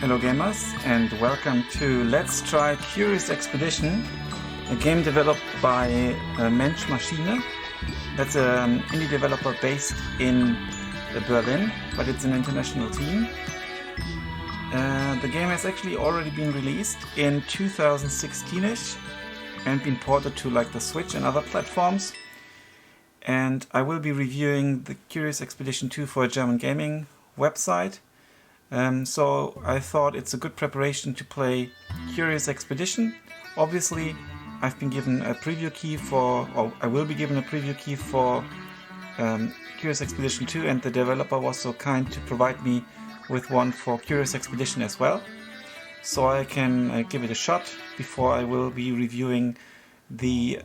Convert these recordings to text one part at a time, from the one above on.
Hello gamers, and welcome to Let's Try Curious Expedition, a game developed by Mensch Maschine. That's an indie developer based in Berlin, but it's an international team. The game has actually already been released in 2016ish and been ported to like the Switch and other platforms. And I will be reviewing the Curious Expedition 2 for a German gaming website. So I thought it's a good preparation to play Curious Expedition. Obviously, I've been given a preview key or I will be given a preview key for Curious Expedition 2, and the developer was so kind to provide me with one for Curious Expedition as well. So I can give it a shot before I will be reviewing the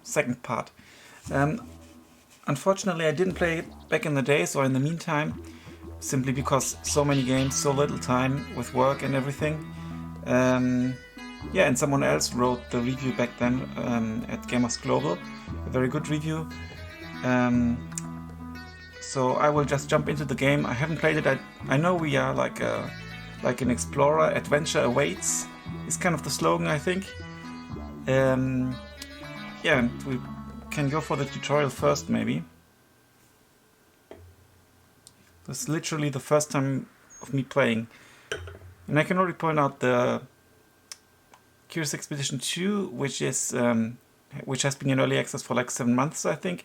second part. Unfortunately, I didn't play it back in the days or in the meantime, simply because so many games, so little time with work and everything. And someone else wrote the review back then at Gamers Global, a very good review. So I will just jump into the game. I haven't played it. I know we are like an explorer. Adventure awaits is kind of the slogan, I think. We can go for the tutorial first, maybe. This is literally the first time of me playing. And I can already point out the Curious Expedition 2, which has been in early access for like 7 months, I think,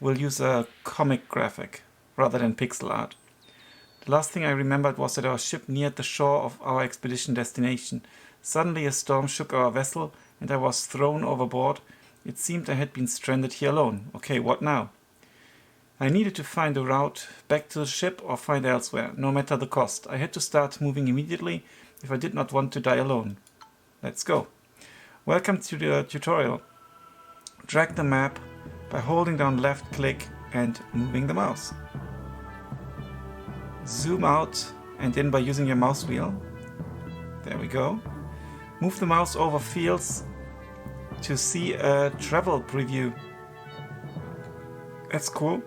will use a comic graphic rather than pixel art. The last thing I remembered was that our ship neared the shore of our expedition destination. Suddenly a storm shook our vessel and I was thrown overboard. It seemed I had been stranded here alone. Okay, what now? I needed to find a route back to the ship or find elsewhere, no matter the cost. I had to start moving immediately if I did not want to die alone. Let's go. Welcome to the tutorial. Drag the map by holding down left click and moving the mouse. Zoom out and in by using your mouse wheel. There we go. Move the mouse over fields to see a travel preview. That's cool.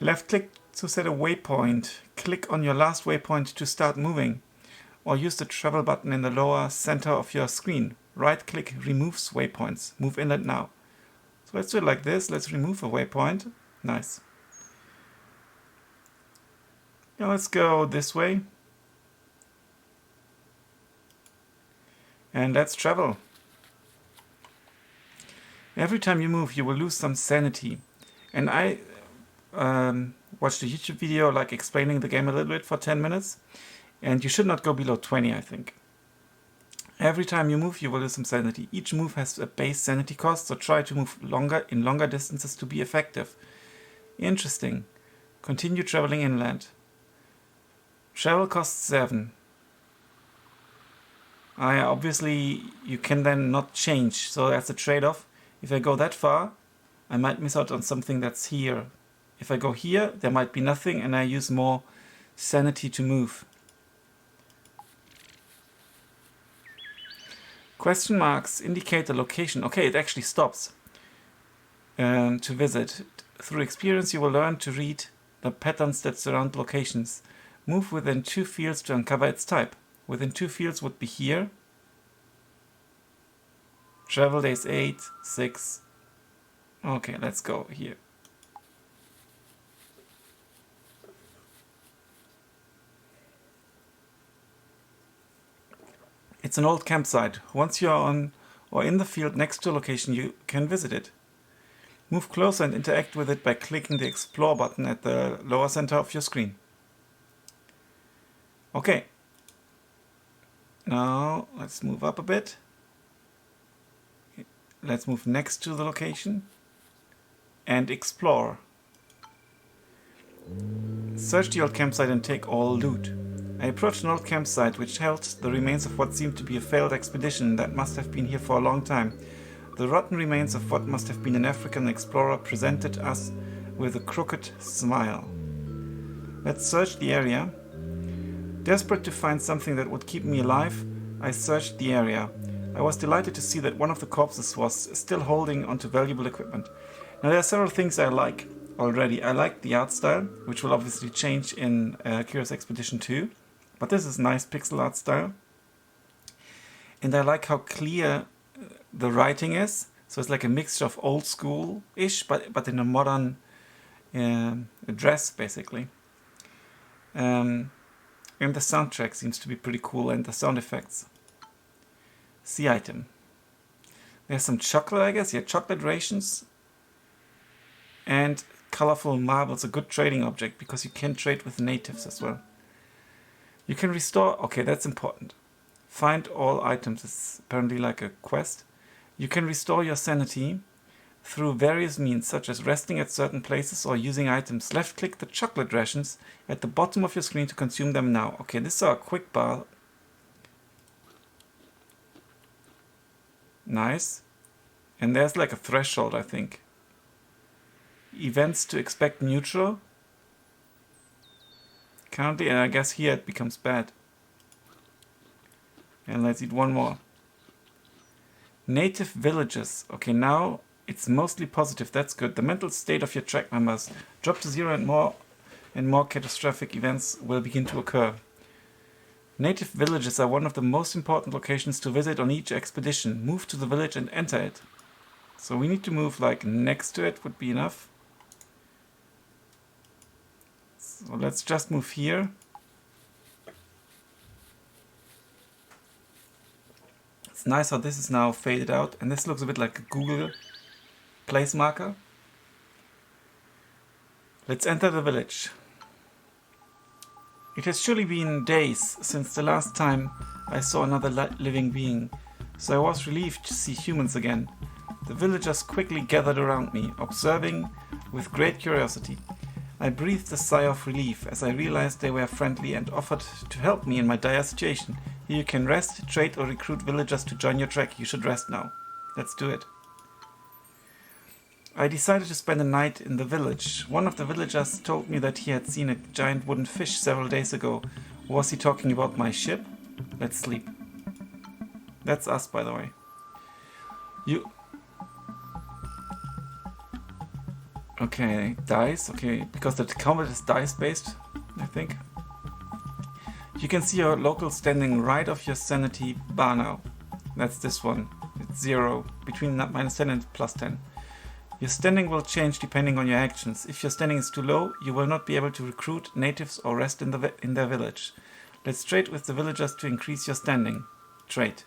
Left click to set a waypoint. Click on your last waypoint to start moving. Or use the travel button in the lower center of your screen. Right click removes waypoints. Move inland now. So let's do it like this. Let's remove a waypoint. Nice. Now let's go this way. And let's travel. Every time you move, you will lose some sanity. And I watched a YouTube video like explaining the game a little bit for 10 minutes. And you should not go below 20, I think. Every time you move, you will lose some sanity. Each move has a base sanity cost, so try to move in longer distances to be effective. Interesting. Continue traveling inland. Travel costs 7. Obviously, you can then not change, so that's a trade-off. If I go that far, I might miss out on something that's here. If I go here, there might be nothing, and I use more sanity to move. Question marks indicate the location. Okay, it actually stops to visit. Through experience, you will learn to read the patterns that surround locations. Move within 2 fields to uncover its type. Within 2 fields would be here. Travel days 8, 6. Okay, let's go here. It's an old campsite. Once you are on or in the field next to a location, you can visit it. Move closer and interact with it by clicking the Explore button at the lower center of your screen. Okay. Now let's move up a bit. Let's move next to the location and explore. Search the old campsite and take all loot. I approached an old campsite which held the remains of what seemed to be a failed expedition that must have been here for a long time. The rotten remains of what must have been an African explorer presented us with a crooked smile. Let's search the area. Desperate to find something that would keep me alive, I searched the area. I was delighted to see that one of the corpses was still holding onto valuable equipment. Now there are several things I like. already. I like the art style, which will obviously change in Curious Expedition 2. But this is nice pixel art style. And I like how clear the writing is. So it's like a mixture of old school-ish, but in a modern dress, basically. And the soundtrack seems to be pretty cool, and the sound effects. See item. There's some chocolate, I guess. Yeah, chocolate rations. And colorful marbles, a good trading object, because you can trade with natives as well. You can restore... Okay, that's important. Find all items. It's apparently like a quest. You can restore your sanity through various means, such as resting at certain places or using items. Left-click the chocolate rations at the bottom of your screen to consume them now. Okay, this is our quick bar. Nice. And there's like a threshold, I think. Events to expect neutral. Currently, and I guess here it becomes bad. And let's eat one more. Native villages. Okay, now it's mostly positive. That's good. The mental state of your track members drop to 0 and more catastrophic events will begin to occur. Native villages are one of the most important locations to visit on each expedition. Move to the village and enter it. So we need to move like next to it would be enough. So let's just move here. It's nice how this is now faded out, and this looks a bit like a Google place marker. Let's enter the village. It has surely been days since the last time I saw another living being, so I was relieved to see humans again. The villagers quickly gathered around me, observing with great curiosity. I breathed a sigh of relief as I realized they were friendly and offered to help me in my dire situation. Here you can rest, trade or recruit villagers to join your trek. You should rest now. Let's do it. I decided to spend the night in the village. One of the villagers told me that he had seen a giant wooden fish several days ago. Was he talking about my ship? Let's sleep. That's us, by the way. Okay, dice. Okay, because the combat is dice-based, I think. You can see your local standing right off your sanity bar now. That's this one. It's 0, between -10 and +10. Your standing will change depending on your actions. If your standing is too low, you will not be able to recruit natives or rest in their village. Let's trade with the villagers to increase your standing. Trade.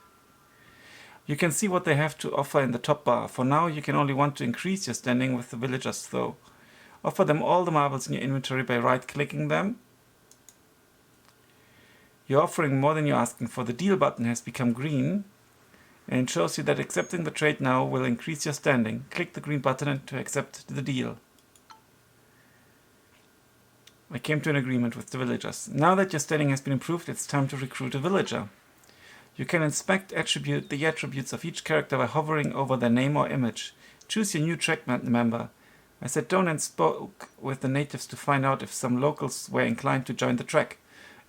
You can see what they have to offer in the top bar. For now, you can only want to increase your standing with the villagers though. Offer them all the marbles in your inventory by right-clicking them. You're offering more than you're asking for. The deal button has become green and shows you that accepting the trade now will increase your standing. Click the green button to accept the deal. I came to an agreement with the villagers. Now that your standing has been improved, it's time to recruit a villager. You can inspect the attributes of each character by hovering over their name or image. Choose your new track member. I sat down and spoke with the natives to find out if some locals were inclined to join the trek.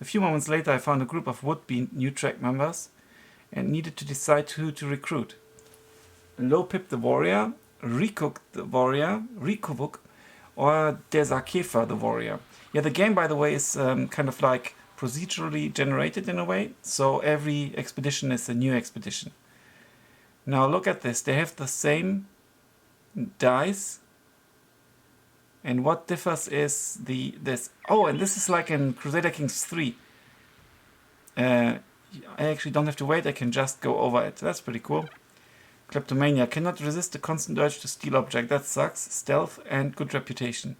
A few moments later I found a group of would-be new track members and needed to decide who to recruit. Lopip the warrior, Rikuk the warrior, Rikuvuk, or Desakefa the warrior. Yeah, the game, by the way, is kind of like procedurally generated in a way, so every expedition is a new expedition. Now look at this, they have the same dice, and what differs is this. Oh, and this is like in Crusader Kings 3. I actually don't have to wait, I can just go over it. That's pretty cool. Kleptomania, cannot resist the constant urge to steal object. That sucks. Stealth and good reputation.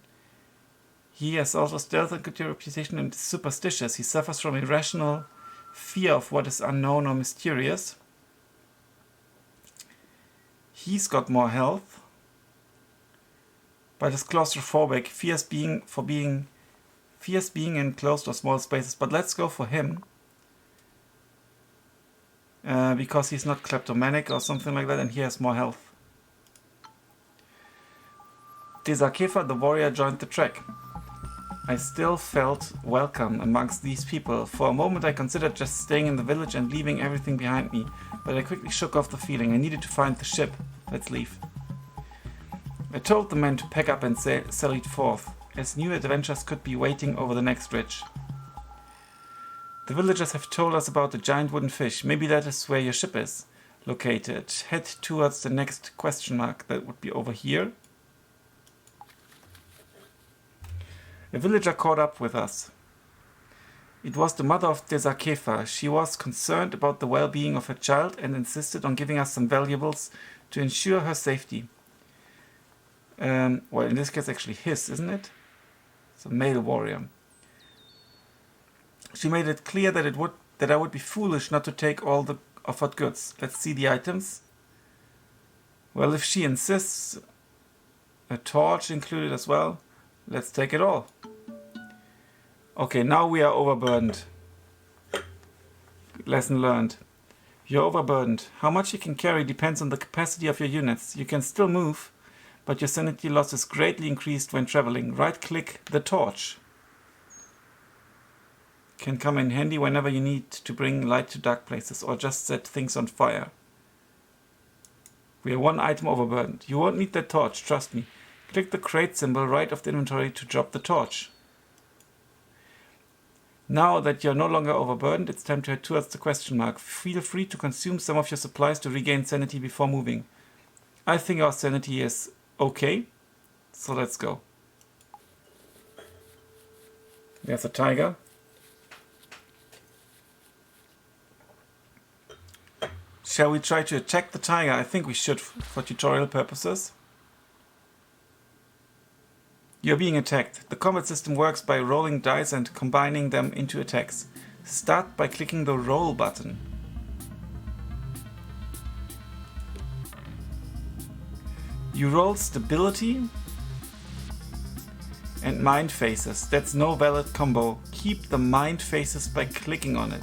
He has also stealth and good reputation and is superstitious. He suffers from irrational fear of what is unknown or mysterious. He's got more health, but is claustrophobic. Fears being in closed or small spaces. But let's go for him. Because he's not kleptomanic or something like that, and he has more health. Desakefa the warrior joined the trek. I still felt welcome amongst these people. For a moment I considered just staying in the village and leaving everything behind me, but I quickly shook off the feeling. I needed to find the ship. Let's leave. I told the men to pack up and sally forth, as new adventures could be waiting over the next ridge. The villagers have told us about the giant wooden fish. Maybe that is where your ship is located. Head towards the next question mark. That would be over here. A villager caught up with us. It was the mother of Desakefa. She was concerned about the well-being of her child and insisted on giving us some valuables to ensure her safety. Well, in this case, actually his, isn't it? It's a male warrior. She made it clear that I would be foolish not to take all the offered goods. Let's see the items. Well, if she insists, a torch included as well. Let's take it all. Okay, now we are overburdened. Lesson learned. You're overburdened. How much you can carry depends on the capacity of your units. You can still move, but your sanity loss is greatly increased when traveling. Right-click the torch. Can come in handy whenever you need to bring light to dark places or just set things on fire. We are one item overburdened. You won't need that torch, trust me. Click the crate symbol right of the inventory to drop the torch. Now that you're no longer overburdened, it's time to head towards the question mark. Feel free to consume some of your supplies to regain sanity before moving. I think our sanity is okay, so let's go. There's a tiger. Shall we try to attack the tiger? I think we should for tutorial purposes. You're being attacked. The combat system works by rolling dice and combining them into attacks. Start by clicking the roll button. You roll stability and mind faces. That's no valid combo. Keep the mind faces by clicking on it.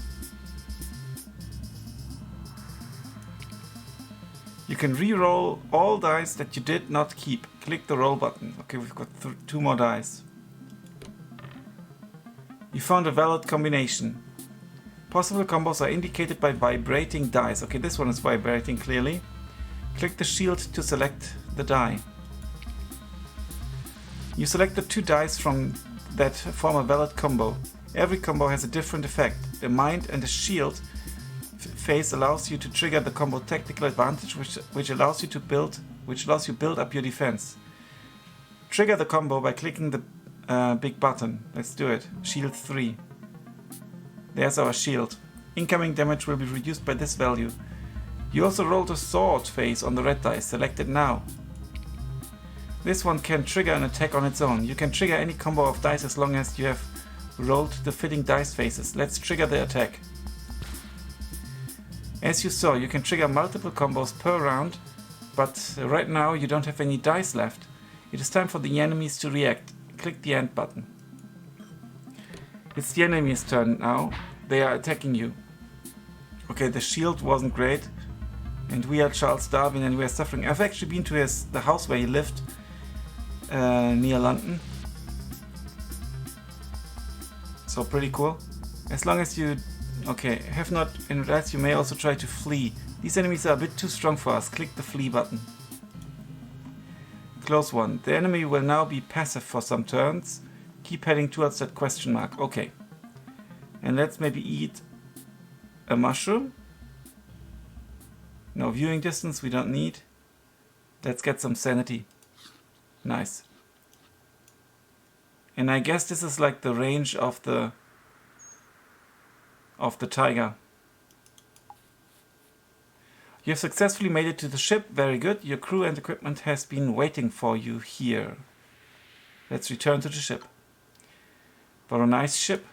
You can re-roll all dice that you did not keep. Click the roll button. Okay, we've got 2 more dice. You found a valid combination. Possible combos are indicated by vibrating dice. Okay, this one is vibrating clearly. Click the shield to select the die. You selected 2 dice from that form a valid combo. Every combo has a different effect. A mind and a shield phase allows you to trigger the combo tactical advantage, which allows you build up your defense. Trigger the combo by clicking the big button. Let's do it. Shield 3. There's our shield. Incoming damage will be reduced by this value. You also rolled a sword phase on the red dice. Select it now. This one can trigger an attack on its own. You can trigger any combo of dice as long as you have rolled the fitting dice phases. Let's trigger the attack. As you saw, you can trigger multiple combos per round, but right now you don't have any dice left. It is time for the enemies to react. Click the end button. It's the enemy's turn now. They are attacking you. Okay, the shield wasn't great, and we are Charles Darwin and we are suffering. I've actually been to the house where he lived near London. So pretty cool. As long as you have not enraged, you may also try to flee. These enemies are a bit too strong for us. Click the flee button. Close one. The enemy will now be passive for some turns. Keep heading towards that question mark. Okay. And let's maybe eat a mushroom. No viewing distance, we don't need. Let's get some sanity. Nice. And I guess this is like the range of the tiger. You have successfully made it to the ship. Very good. Your crew and equipment has been waiting for you here. Let's return to the ship. For a nice ship.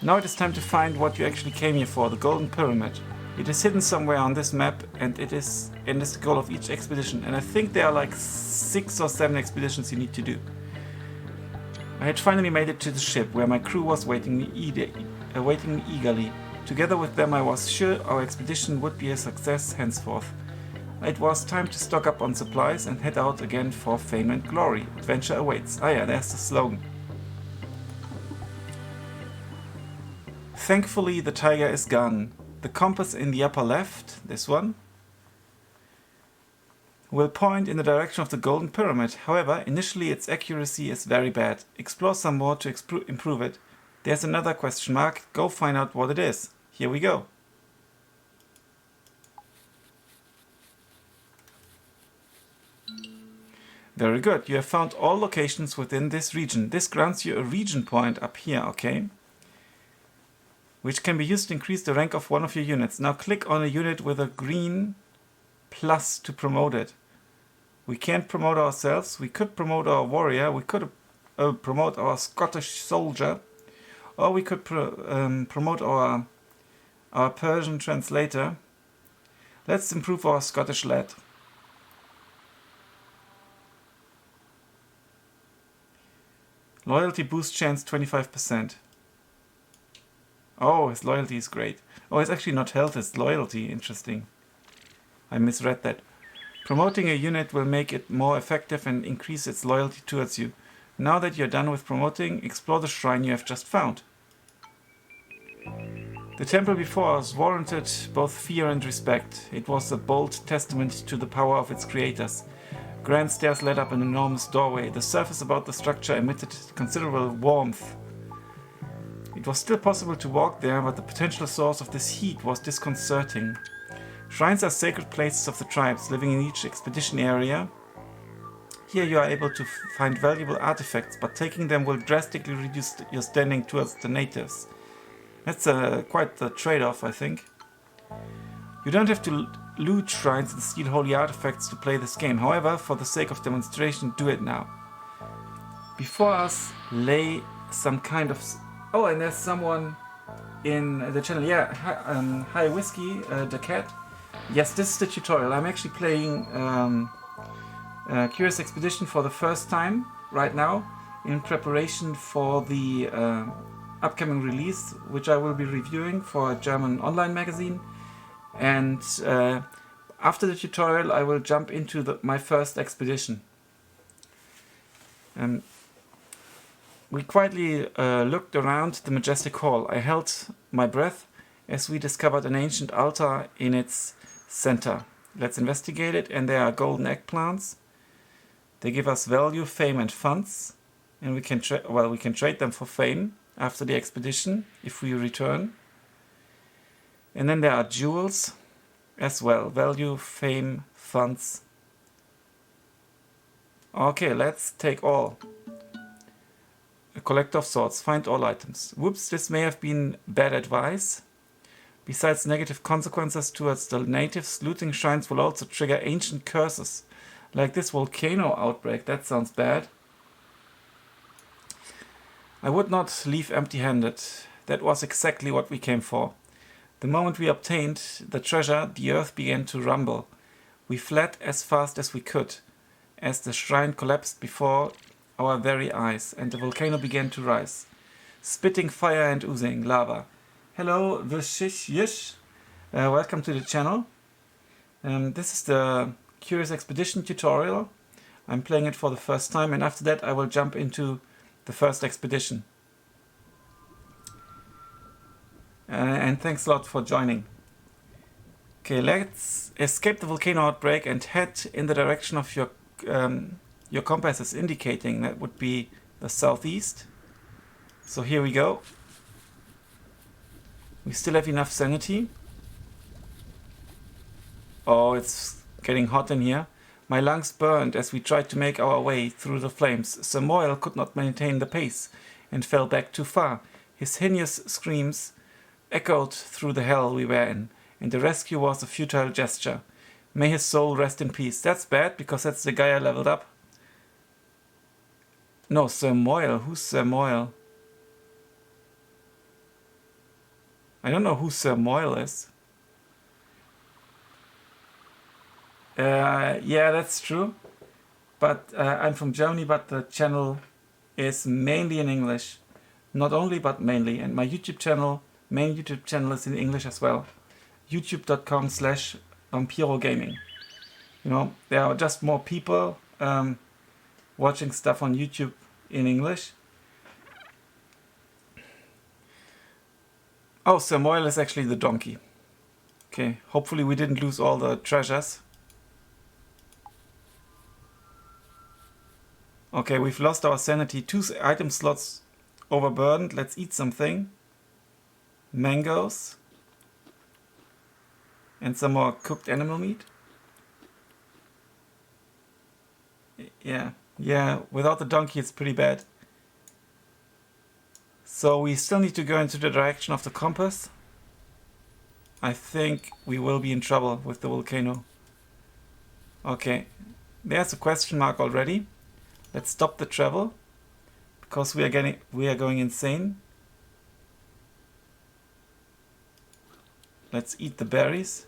Now it is time to find what you actually came here for, the Golden Pyramid. It is hidden somewhere on this map, and it is the goal of each expedition. And I think there are like 6 or 7 expeditions you need to do. I had finally made it to the ship, where my crew was awaiting me eagerly. Together with them I was sure our expedition would be a success henceforth. It was time to stock up on supplies and head out again for fame and glory. Adventure awaits. Ah yeah, there's the slogan. Thankfully the tiger is gone. The compass in the upper left, this one, will point in the direction of the golden pyramid. However, initially its accuracy is very bad. Explore some more to improve it. There's another question mark. Go find out what it is. Here we go. Very good. You have found all locations within this region. This grants you a region point up here, okay? Which can be used to increase the rank of one of your units. Now click on a unit with a green plus to promote it. We can't promote ourselves. We could promote our warrior. We could promote our Scottish soldier. Or we could promote our Persian translator. Let's improve our Scottish lad. Loyalty boost chance 25%. Oh, his loyalty is great. Oh, it's actually not health, it's loyalty. Interesting. I misread that. Promoting a unit will make it more effective and increase its loyalty towards you. Now that you're done with promoting, explore the shrine you have just found. The temple before us warranted both fear and respect. It was a bold testament to the power of its creators. Grand stairs led up an enormous doorway. The surface about the structure emitted considerable warmth. It was still possible to walk there, but the potential source of this heat was disconcerting. Shrines are sacred places of the tribes living in each expedition area. Here you are able to find valuable artifacts, but taking them will drastically reduce your standing towards the natives. That's quite the trade-off, I think. You don't have to loot shrines and steal holy artifacts to play this game. However, for the sake of demonstration, do it now. Before us lay some kind of... Oh, and there's someone in the channel. Yeah, hi Whiskey, the cat. Yes, this is the tutorial. I'm actually playing Curious Expedition for the first time right now in preparation for the upcoming release, which I will be reviewing for a German online magazine. And after the tutorial I will jump into my first expedition. We quietly looked around the majestic hall. I held my breath as we discovered an ancient altar in its center. Let's investigate it, and there are golden eggplants. They give us value, fame and funds, and we can trade them for fame after the expedition if we return. And then there are jewels as well. Value, fame, funds. Okay, let's take all. A collector of sorts. Find all items. Whoops, this may have been bad advice. Besides negative consequences towards the natives, looting shrines will also trigger ancient curses. Like this volcano outbreak. That sounds bad. I would not leave empty-handed. That was exactly what we came for. The moment we obtained the treasure, the earth began to rumble. We fled as fast as we could, as the shrine collapsed before our very eyes, and the volcano began to rise, spitting fire and oozing lava. Hello, Vishish. Welcome to the channel. This is the Curious Expedition tutorial. I'm playing it for the first time, and after that I will jump into the first expedition. And thanks a lot for joining. Okay, let's escape the volcano outbreak and head in the direction of your compass is indicating. That would be the southeast. So here we go. We still have enough sanity. Oh, it's getting hot in here. My lungs burned as we tried to make our way through the flames. Sir Moyle could not maintain the pace and fell back too far. His hideous screams echoed through the hell we were in, and the rescue was a futile gesture. May his soul rest in peace. That's bad, because that's the guy I leveled up. No, Sir Moyle. Who's Sir Moyle? I don't know who Sir Moyle is. Yeah, that's true. But I'm from Germany, but the channel is mainly in English. Not only, but mainly. And my YouTube channel, main YouTube channel is in English as well. youtube.com/vampirogaming. You know, there are just more people watching stuff on YouTube in English. Oh, Sir Moyle is actually the donkey. Okay, hopefully we didn't lose all the treasures. Okay, we've lost our sanity. 2 item slots overburdened. Let's eat something. Mangoes. And some more cooked animal meat. Yeah, without the donkey it's pretty bad. So we still need to go into the direction of the compass. I think we will be in trouble with the volcano. Okay, there's a question mark already. Let's stop the travel because we are going insane. Let's eat the berries.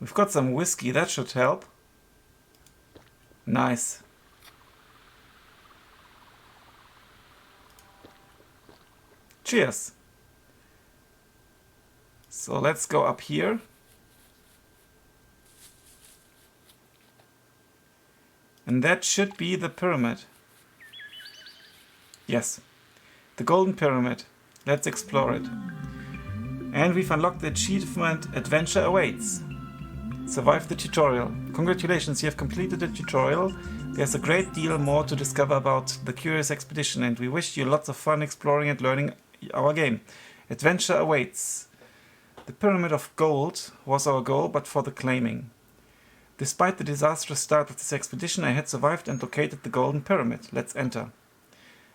We've got some whiskey, that should help. Nice. Cheers. So let's go up here. And that should be the pyramid. Yes, the golden pyramid. Let's explore it. And we've unlocked the achievement Adventure Awaits. Survive the tutorial. Congratulations, you have completed the tutorial. There's a great deal more to discover about the Curious Expedition, and we wish you lots of fun exploring and learning our game. Adventure awaits. The Pyramid of Gold was our goal, but for the claiming. Despite the disastrous start of this expedition, I had survived and located the Golden Pyramid. Let's enter.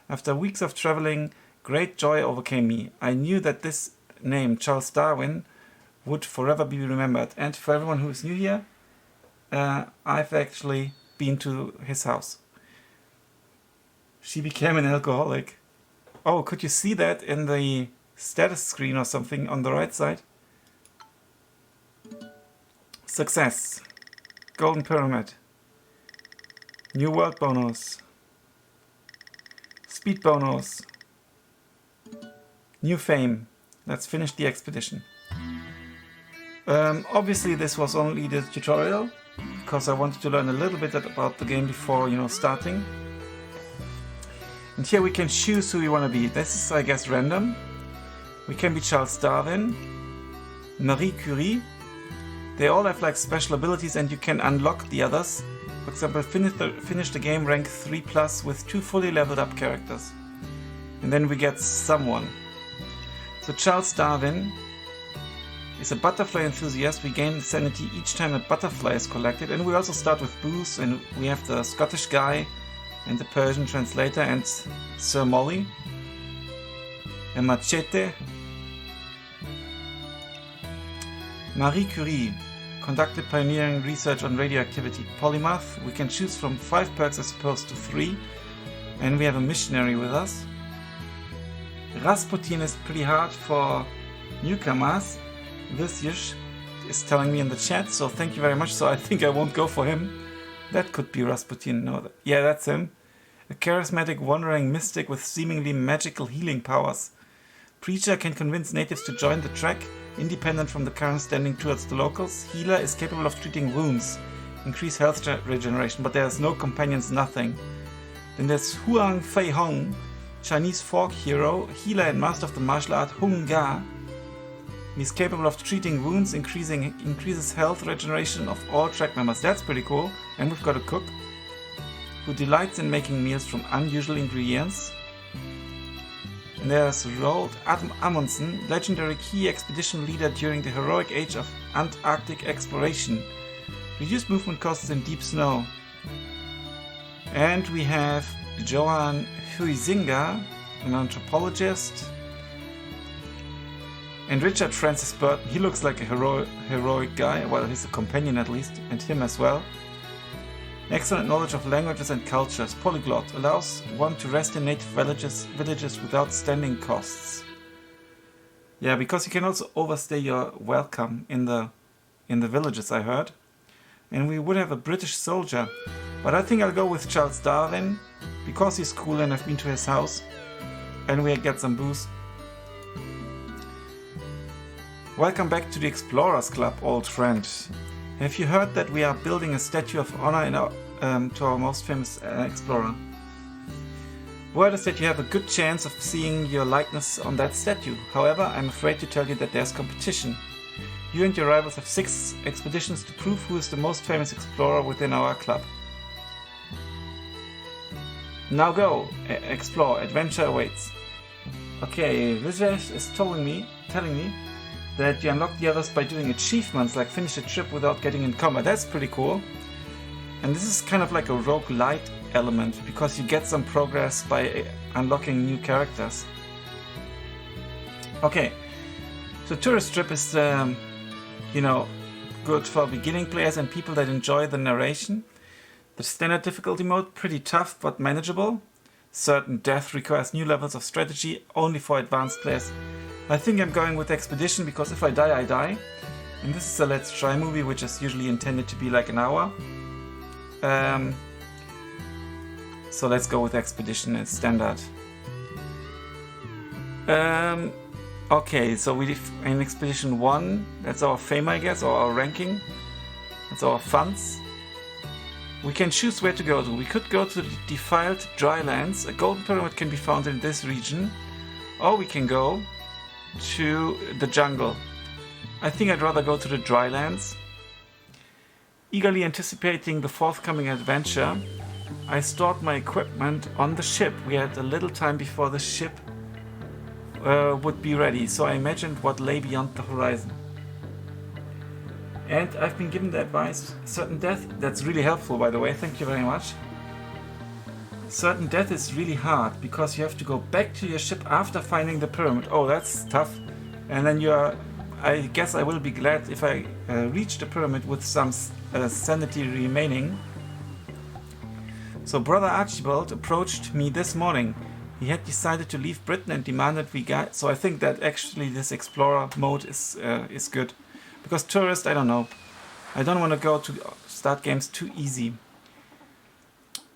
After weeks of traveling, great joy overcame me. I knew that this name, Charles Darwin, would forever be remembered. And for everyone who is new here, I've actually been to his house. She became an alcoholic. Oh, could you see that in the status screen or something on the right side? Success. Golden Pyramid. New World bonus. Speed bonus. New fame. Let's finish the expedition. Obviously this was only the tutorial, because I wanted to learn a little bit about the game before, starting. And here we can choose who we want to be. This is, I guess, random. We can be Charles Darwin, Marie Curie. They all have like special abilities and you can unlock the others. For example, finish the game rank 3+ with 2 fully leveled up characters. And then we get someone. So Charles Darwin is a butterfly enthusiast. We gain sanity each time a butterfly is collected. And we also start with booze, and we have the Scottish guy and the Persian translator and Sir Molly. A machete. Marie Curie conducted pioneering research on radioactivity. Polymath. We can choose from 5 perks as opposed to 3. And we have a missionary with us. Rasputin is pretty hard for newcomers. This is telling me in the chat, so thank you very much. So I think I won't go for him. That could be Rasputin. No, yeah, that's him. A charismatic wandering mystic with seemingly magical healing powers. Preacher can convince natives to join the trek, independent from the current standing towards the locals. Healer is capable of treating wounds, increase health regeneration, but there's no companions, nothing. Then there's Huang Fei Hong, Chinese folk hero, healer and master of the martial art Hung Ga. He's capable of treating wounds, increases health regeneration of all track members. That's pretty cool. And we've got a cook who delights in making meals from unusual ingredients. And there's Roald Amundsen, legendary key expedition leader during the heroic age of Antarctic exploration. Reduced movement costs in deep snow. And we have Johann Huizinga, an anthropologist. And Richard Francis Burton, he looks like a heroic guy, well, he's a companion at least, and him as well. Excellent knowledge of languages and cultures. Polyglot allows one to rest in native villages without standing costs. Yeah, because you can also overstay your welcome in the villages, I heard. And we would have a British soldier, but I think I'll go with Charles Darwin because he's cool and I've been to his house, and we get some booze. Welcome back to the Explorers Club, old friend. Have you heard that we are building a statue of honor to our most famous explorer? Word is that you have a good chance of seeing your likeness on that statue. However, I'm afraid to tell you that there's competition. You and your rivals have 6 expeditions to prove who is the most famous explorer within our club. Now go, explore, adventure awaits. Okay, Vijesh is telling me that you unlock the others by doing achievements like finish a trip without getting in combat. That's pretty cool. And this is kind of like a roguelite element because you get some progress by unlocking new characters. Okay, so tourist trip is, good for beginning players and people that enjoy the narration. The standard difficulty mode, pretty tough but manageable. Certain death requires new levels of strategy, only for advanced players. I think I'm going with Expedition because if I die, I die. And this is a Let's Try movie, which is usually intended to be like an hour. So let's go with Expedition, it's standard. Okay, so we in Expedition 1, that's our fame, I guess, or our ranking. That's our funds. We can choose where to go to. We could go to the defiled drylands. A golden pyramid can be found in this region. Or we can go to the jungle. I think I'd rather go to the drylands. Eagerly anticipating the forthcoming adventure, I stored my equipment on the ship. We had a little time before the ship would be ready, so I imagined what lay beyond the horizon. And I've been given the advice, certain death, that's really helpful by the way, thank you very much. Certain death is really hard because you have to go back to your ship after finding the pyramid. Oh, that's tough. And then I guess I will be glad if I reach the pyramid with some sanity remaining. So Brother Archibald approached me this morning. He had decided to leave Britain and demanded we guide. So I think that actually this explorer mode is good. Because tourist, I don't know. I don't want to go to start games too easy.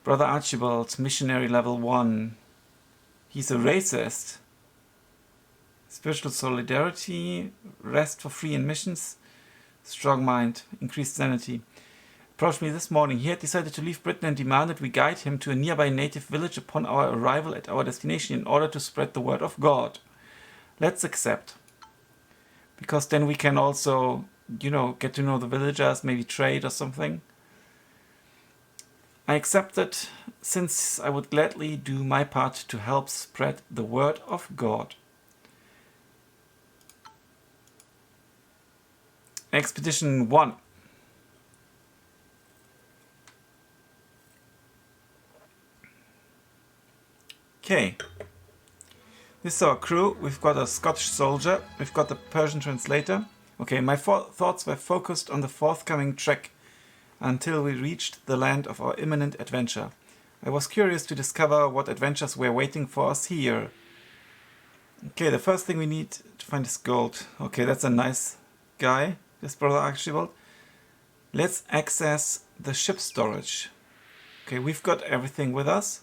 Brother Archibald, missionary level 1. He's a racist. Spiritual solidarity, rest for free in missions, strong mind, increased sanity. Approached me this morning. He had decided to leave Britain and demanded we guide him to a nearby native village upon our arrival at our destination in order to spread the word of God. Let's accept. Because then we can also, get to know the villagers, maybe trade or something. I accepted since I would gladly do my part to help spread the word of God. Expedition 1. Okay. This is our crew. We've got a Scottish soldier. We've got the Persian translator. Okay, my thoughts were focused on the forthcoming trek until we reached the land of our imminent adventure. I was curious to discover what adventures were waiting for us here. Okay, the first thing we need to find is gold. Okay, that's a nice guy, this Brother Archibald. Let's access the ship storage. Okay, we've got everything with us.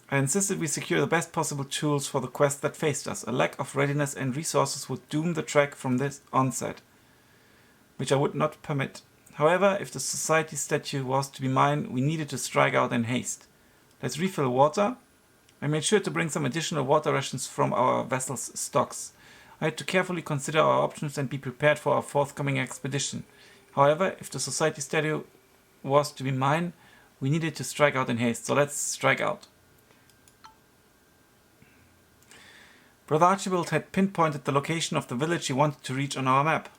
I insisted we secure the best possible tools for the quest that faced us. A lack of readiness and resources would doom the trek from this onset, which I would not permit. However, if the society statue was to be mine, we needed to strike out in haste. Let's refill water. I made sure to bring some additional water rations from our vessel's stocks. I had to carefully consider our options and be prepared for our forthcoming expedition. However, if the society statue was to be mine, we needed to strike out in haste. So let's strike out. Brother Archibald had pinpointed the location of the village he wanted to reach on our map.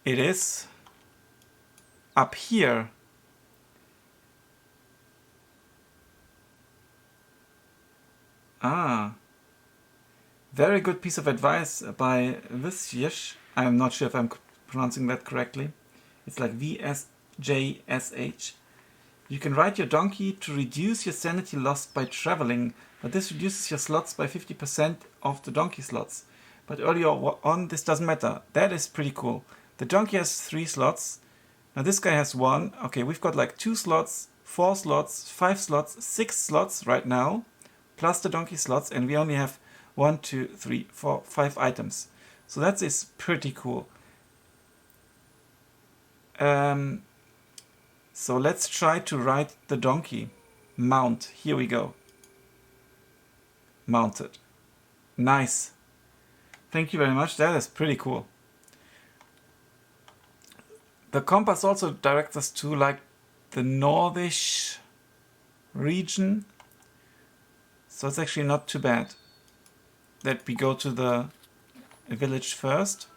It is up here. Ah. Very good piece of advice by Visjesh. I'm not sure if I'm pronouncing that correctly. It's like VSJSH. You can ride your donkey to reduce your sanity lost by traveling, but this reduces your slots by 50% of the donkey slots. But earlier on, this doesn't matter. That is pretty cool. The donkey has 3 slots. Now this guy has 1. Okay, we've got like 2 slots, 4 slots, 5 slots, 6 slots right now, plus the donkey slots, and we only have 1, 2, 3, 4, 5 items. So that is pretty cool. So let's try to ride the donkey. Mount. Here we go. Mounted. Nice. Thank you very much. That is pretty cool. The compass also directs us to like the northish region. So it's actually not too bad that we go to the village first.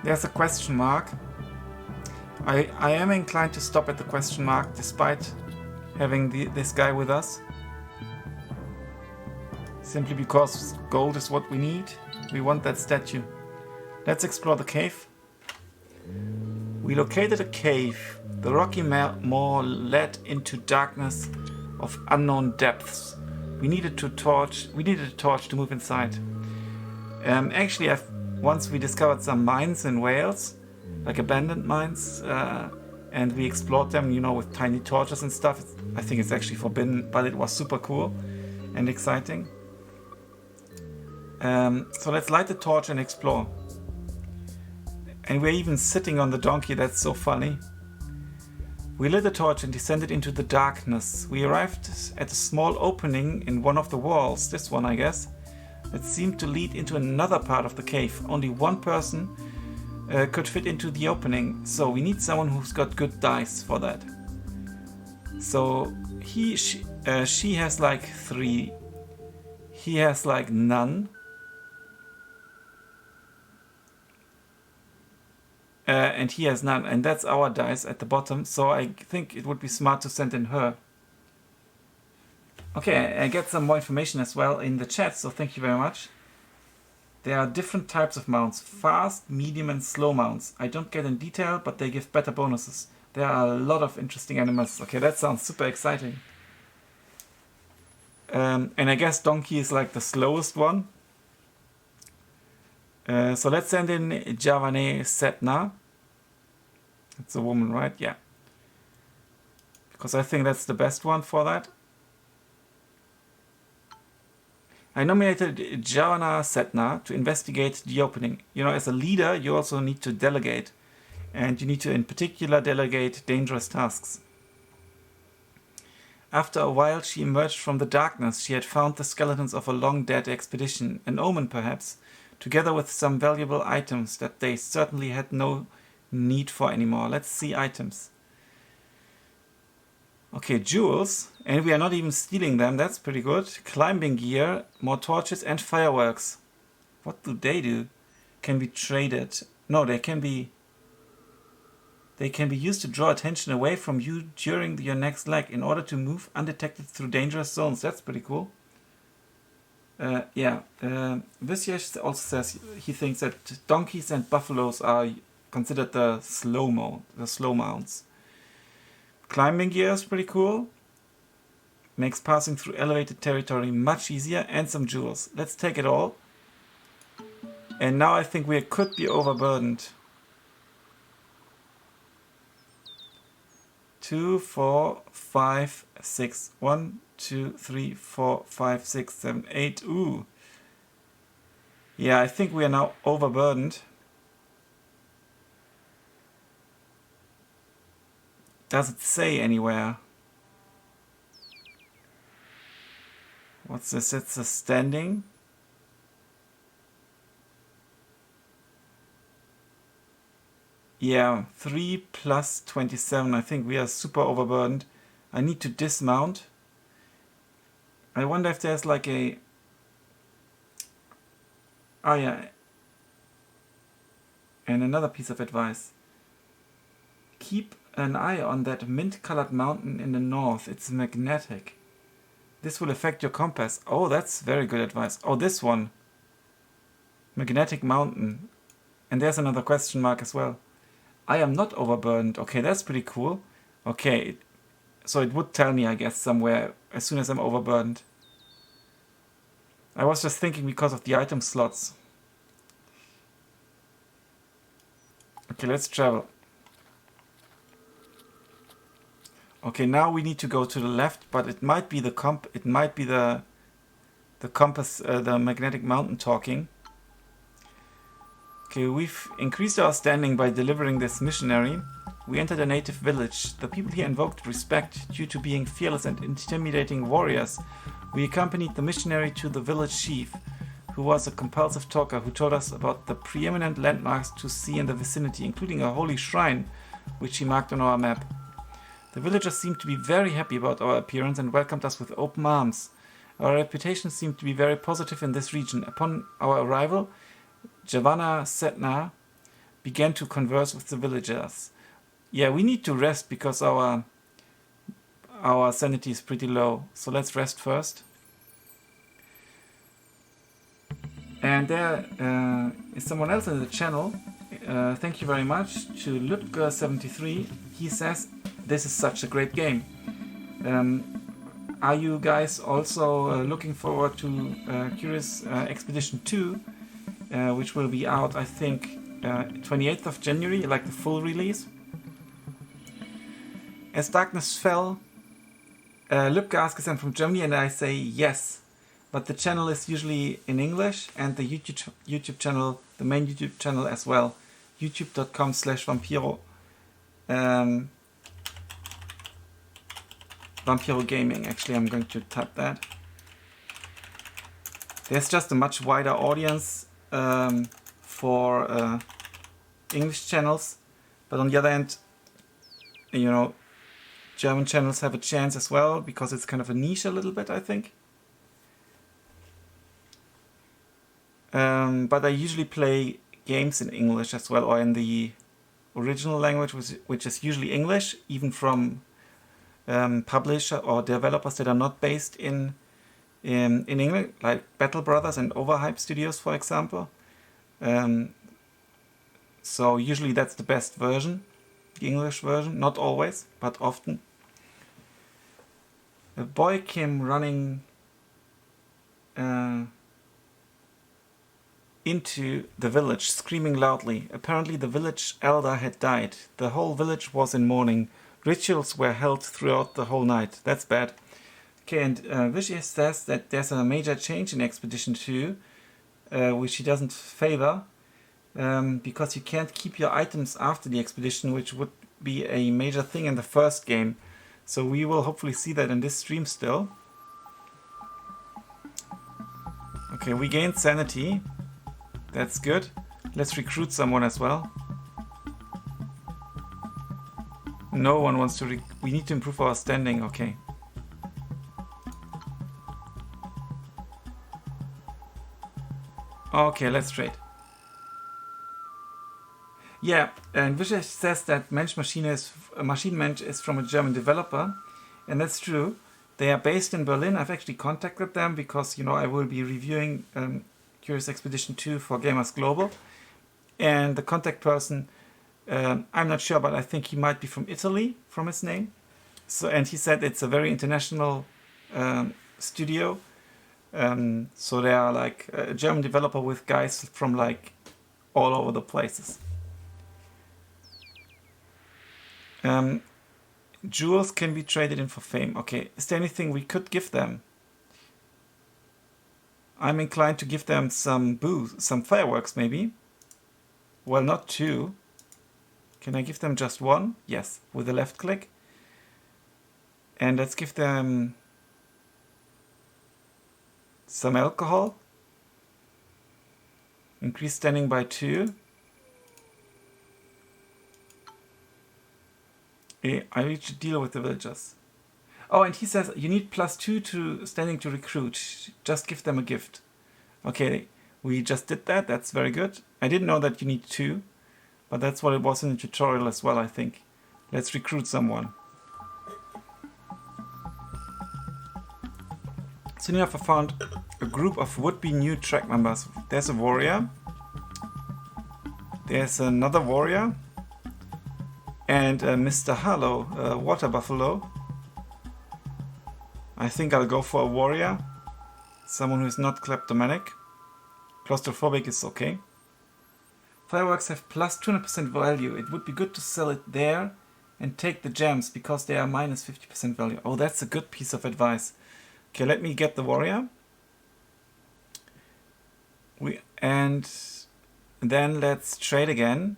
There's a question mark. I am inclined to stop at the question mark despite having this guy with us. Simply because gold is what we need. We want that statue. Let's explore the cave. We located a cave. The rocky moor led into darkness of unknown depths. We needed a torch to move inside. Actually, once we discovered some mines in Wales, like abandoned mines, and we explored them, you know, with tiny torches and stuff. I think it's actually forbidden, but it was super cool and exciting. So let's light the torch and explore. And we're even sitting on the donkey, that's so funny. We lit the torch and descended into the darkness. We arrived at a small opening in one of the walls, this one I guess, that seemed to lead into another part of the cave. Only one person could fit into the opening, so we need someone who's got good dice for that. So she has like 3, he has like none. And he has none, and that's our dice at the bottom, so I think it would be smart to send in her. Okay, I get some more information as well in the chat, so thank you very much. There are different types of mounts, fast, medium and slow mounts. I don't get in detail, but they give better bonuses. There are a lot of interesting animals. Okay, that sounds super exciting. And I guess donkey is like the slowest one. So let's send in Javane Setna. That's a woman, right? Yeah. Because I think that's the best one for that. I nominated Javana Setna to investigate the opening. You know, as a leader, you also need to delegate. And you need to, in particular, delegate dangerous tasks. After a while, she emerged from the darkness. She had found the skeletons of a long-dead expedition, an omen perhaps, together with some valuable items that they certainly had no need for anymore. Let's see items. Okay, jewels, and we are not even stealing them, that's pretty good. Climbing gear, more torches and fireworks. What do? Can be traded. No, they can be used to draw attention away from you during your next leg in order to move undetected through dangerous zones. That's pretty cool. Visyesh also says he thinks that donkeys and buffaloes are considered the slow mounts. Climbing gear is pretty cool. Makes passing through elevated territory much easier, and some jewels. Let's take it all. And now I think we could be overburdened. 2, 4, 5, 6. 1, 2, 3, 4, 5, 6, 7, 8. Ooh. Yeah, I think we are now overburdened. Does it say anywhere? What's this? It's a standing. Yeah, 3 plus 27. I think we are super overburdened. I need to dismount. I wonder if there's like a... Oh yeah. And another piece of advice. Keep an eye on that mint-colored mountain in the north. It's magnetic. This will affect your compass. Oh, that's very good advice. Oh, this one. Magnetic mountain. And there's another question mark as well. I am not overburdened. Okay, that's pretty cool. Okay, so it would tell me, I guess, somewhere as soon as I'm overburdened. I was just thinking because of the item slots. Okay, let's travel. Okay, now we need to go to the left, but it might be the compass, the magnetic mountain talking. Okay, we've increased our standing by delivering this missionary. We entered a native village. The people here invoked respect due to being fearless and intimidating warriors. We accompanied the missionary to the village chief, who was a compulsive talker who told us about the preeminent landmarks to see in the vicinity, including a holy shrine, which he marked on our map. The villagers seemed to be very happy about our appearance and welcomed us with open arms. Our reputation seemed to be very positive in this region. Upon our arrival, Javanna Setna began to converse with the villagers. Yeah, we need to rest because our sanity is pretty low. So let's rest first. And there is someone else in the channel. Thank you very much to Lutger73. He says, this is such a great game. Are you guys also looking forward to Curious Expedition 2, which will be out, I think, 28th of January, like the full release? As Darkness Fell, Lübke asks, I'm from Germany, and I say yes. But the channel is usually in English, and the YouTube channel, the main YouTube channel as well, youtube.com/Vampiro. Vampiro Gaming, actually I'm going to type that. There's just a much wider audience for English channels, but on the other hand, you know, German channels have a chance as well, because it's kind of a niche a little bit, I think. But I usually play games in English as well, or in the original language, which is usually English, even from publisher or developers that are not based in England, like Battle Brothers and Overhype Studios, for example. So usually that's the best version, the English version, not always, but often. A boy came running into the village, screaming loudly. Apparently the village elder had died. The whole village was in mourning. Rituals were held throughout the whole night. That's bad. Okay, and Vishy says that there's a major change in Expedition 2, which he doesn't favor, because you can't keep your items after the expedition, which would be a major thing in the first game. So we will hopefully see that in this stream still. Okay, we gained sanity. That's good. Let's recruit someone as well. No one wants to we need to improve our standing, okay. Okay, let's trade. Yeah, and Vishesh says that Maschinen-Mensch is from a German developer, and that's true. They are based in Berlin. I've actually contacted them because, you know, I will be reviewing Curious Expedition 2 for Gamers Global. And the contact person, I'm not sure, but I think he might be from Italy, from his name. So, and he said it's a very international studio. So they are like a German developer with guys from like all over the places. Jewels can be traded in for fame. Okay, is there anything we could give them? I'm inclined to give them some booze, some fireworks maybe. Well, not two. Can I give them just one? Yes, with a left click. And let's give them some alcohol. Increase standing by 2. I reach a deal with the villagers. Oh, and he says you need +2 to standing to recruit. Just give them a gift. Okay, we just did that. That's very good. I didn't know that you need 2, but that's what it was in the tutorial as well, I think. Let's recruit someone. So now I've found a group of would-be new track members. There's a warrior. There's another warrior. And Mr. Harlow, water buffalo. I think I'll go for a warrior. Someone who's not kleptomanic. Claustrophobic is okay. Fireworks have +200% value. It would be good to sell it there and take the gems because they are -50% value. Oh, that's a good piece of advice. Okay, let me get the warrior. And then let's trade again.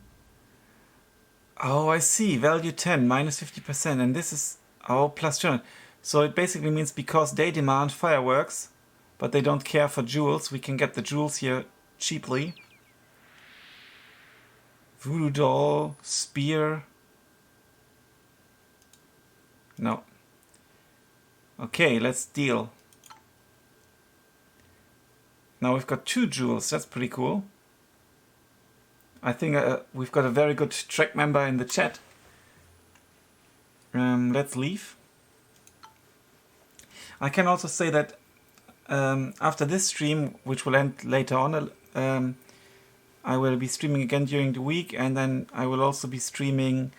Oh, I see. Value 10, -50%. And this is, oh, +200. So it basically means because they demand fireworks, but they don't care for jewels. We can get the jewels here cheaply. Voodoo doll, spear. No. Okay, let's deal. Now we've got 2 jewels, that's pretty cool. I think we've got a very good track member in the chat. Let's leave. I can also say that after this stream, which will end later on, I will be streaming again during the week, and then I will also be streaming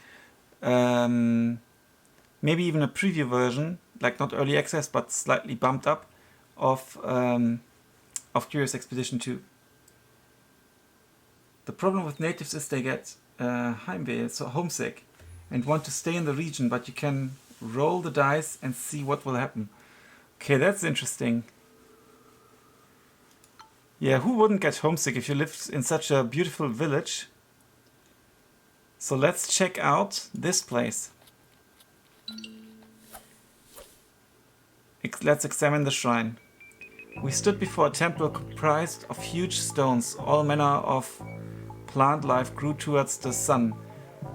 maybe even a preview version, like not early access, but slightly bumped up, of Curious Expedition 2. The problem with natives is they get Heimweh, so homesick, and want to stay in the region, but you can roll the dice and see what will happen. Okay, that's interesting. Yeah, who wouldn't get homesick if you lived in such a beautiful village? So let's check out this place. Let's examine the shrine. We stood before a temple comprised of huge stones. All manner of plant life grew towards the sun.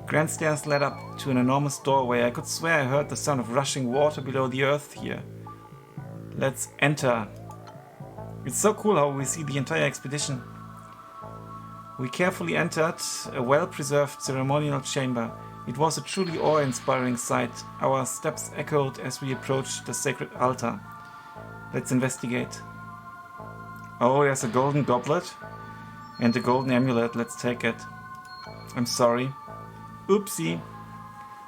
Grand stairs led up to an enormous doorway. I could swear I heard the sound of rushing water below the earth here. Let's enter. It's so cool how we see the entire expedition. We carefully entered a well-preserved ceremonial chamber. It was a truly awe-inspiring sight. Our steps echoed as we approached the sacred altar. Let's investigate. Oh, there's a golden goblet and a golden amulet. Let's take it. I'm sorry. Oopsie.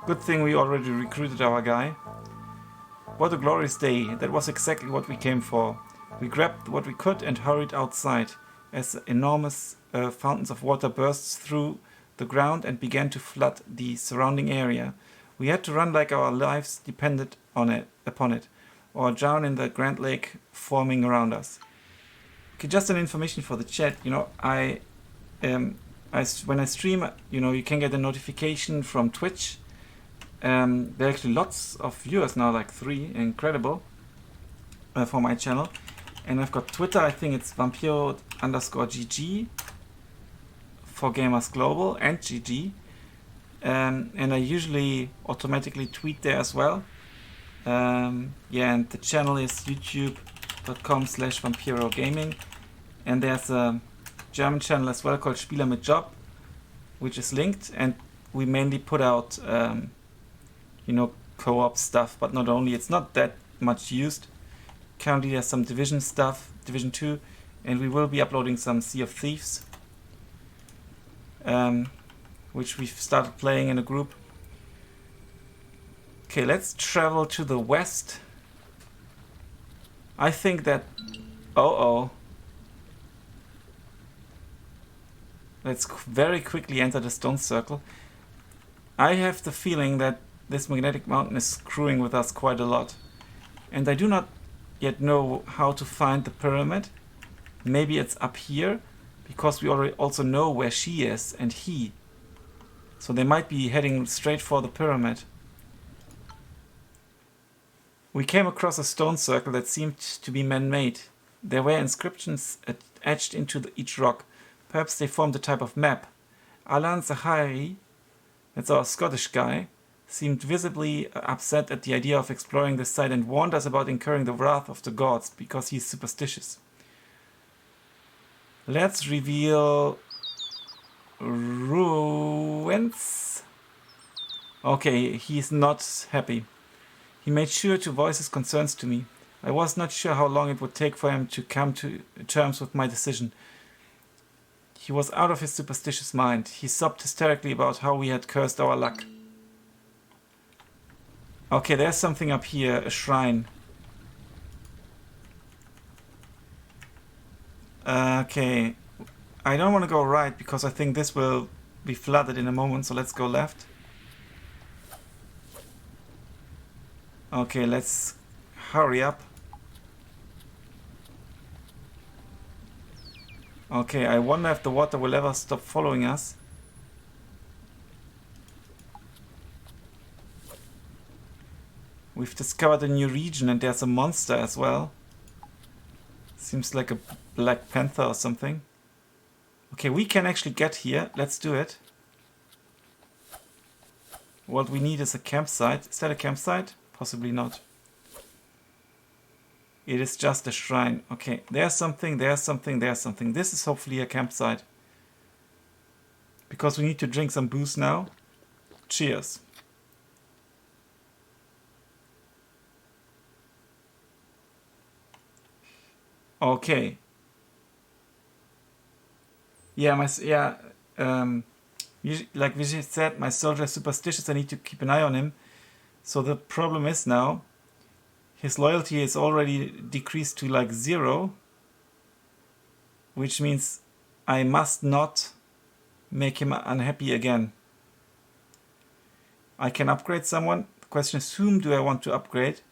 Good thing we already recruited our guy. What a glorious day. That was exactly what we came for. We grabbed what we could and hurried outside as enormous fountains of water burst through the ground and began to flood the surrounding area. We had to run like our lives depended upon it, or drown in the Grand Lake forming around us. Okay, just an information for the chat. You know, when I stream, you know, you can get a notification from Twitch. There are actually lots of viewers now, like 3, incredible, for my channel. And I've got Twitter, I think it's vampiro_GG for Gamers Global and GG. And I usually automatically tweet there as well. Yeah, and the channel is youtube.com/vampirogaming. And there's a German channel as well called Spieler mit Job, which is linked. And we mainly put out, you know, co-op stuff, but not only. It's not that much used. Currently there's some Division stuff, Division 2, and we will be uploading some Sea of Thieves, which we've started playing in a group. Okay, let's travel to the west. I think that... Let's very quickly enter the stone circle. I have the feeling that this magnetic mountain is screwing with us quite a lot. And I do not yet know how to find the pyramid. Maybe it's up here, because we already also know where she is and he. So they might be heading straight for the pyramid. We came across a stone circle that seemed to be man-made. There were inscriptions etched into each rock. Perhaps they formed a type of map. Alan Zahari, that's our Scottish guy, seemed visibly upset at the idea of exploring this site and warned us about incurring the wrath of the gods because he's superstitious. Let's reveal ruins. Okay, he's not happy. He made sure to voice his concerns to me. I was not sure how long it would take for him to come to terms with my decision. He was out of his superstitious mind. He sobbed hysterically about how we had cursed our luck. Okay, there's something up here, a shrine. Okay, I don't want to go right because I think this will be flooded in a moment, so let's go left. Okay, let's hurry up. Okay, I wonder if the water will ever stop following us. We've discovered a new region and there's a monster as well. Seems like a Black Panther or something. Okay, we can actually get here. Let's do it. What we need is a campsite. Is that a campsite? Possibly not. It is just a shrine. Okay, there's something, there's something, there's something. This is hopefully a campsite. Because we need to drink some booze now. Cheers. Okay. Yeah, like Vijay said, my soldier is superstitious. I need to keep an eye on him. So the problem is now, his loyalty is already decreased to like 0, which means I must not make him unhappy again. I can upgrade someone. The question is, whom do I want to upgrade?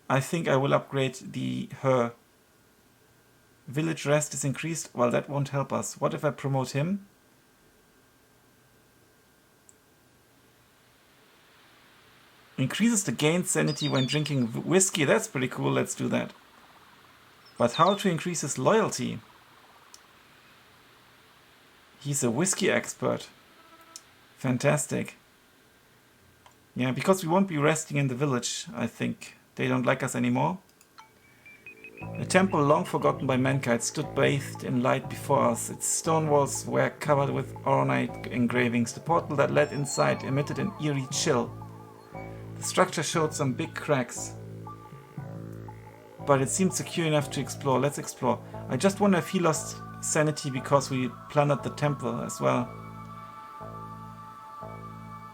I think I will upgrade her. Village rest is increased. Well, that won't help us. What if I promote him? Increases the gained sanity when drinking whiskey. That's pretty cool. Let's do that. But how to increase his loyalty? He's a whiskey expert. Fantastic. Yeah, because we won't be resting in the village, I think. They don't like us anymore. A temple long forgotten by mankind stood bathed in light before us. Its stone walls were covered with ornate engravings. The portal that led inside emitted an eerie chill. The structure showed some big cracks, but it seemed secure enough to explore. Let's explore. I just wonder if he lost sanity because we plundered the temple as well.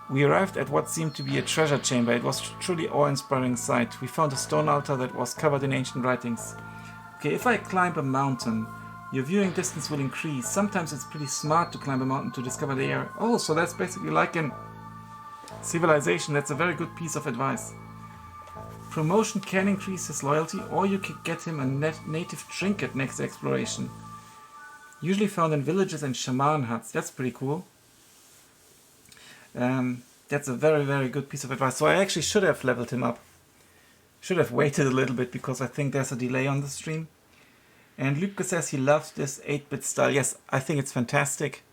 We arrived at what seemed to be a treasure chamber. It was truly awe-inspiring sight. We found a stone altar that was covered in ancient writings. Okay, if I climb a mountain, your viewing distance will increase. Sometimes it's pretty smart to climb a mountain to discover the area. Oh, so that's basically like in Civilization. That's a very good piece of advice. Promotion can increase his loyalty, or you could get him a native trinket next exploration. Usually found in villages and shaman huts. That's pretty cool. That's a very, very good piece of advice. So I actually should have leveled him up. Should have waited a little bit because I think there's a delay on the stream. And Lübke says he loves this 8-bit style. Yes, I think it's fantastic.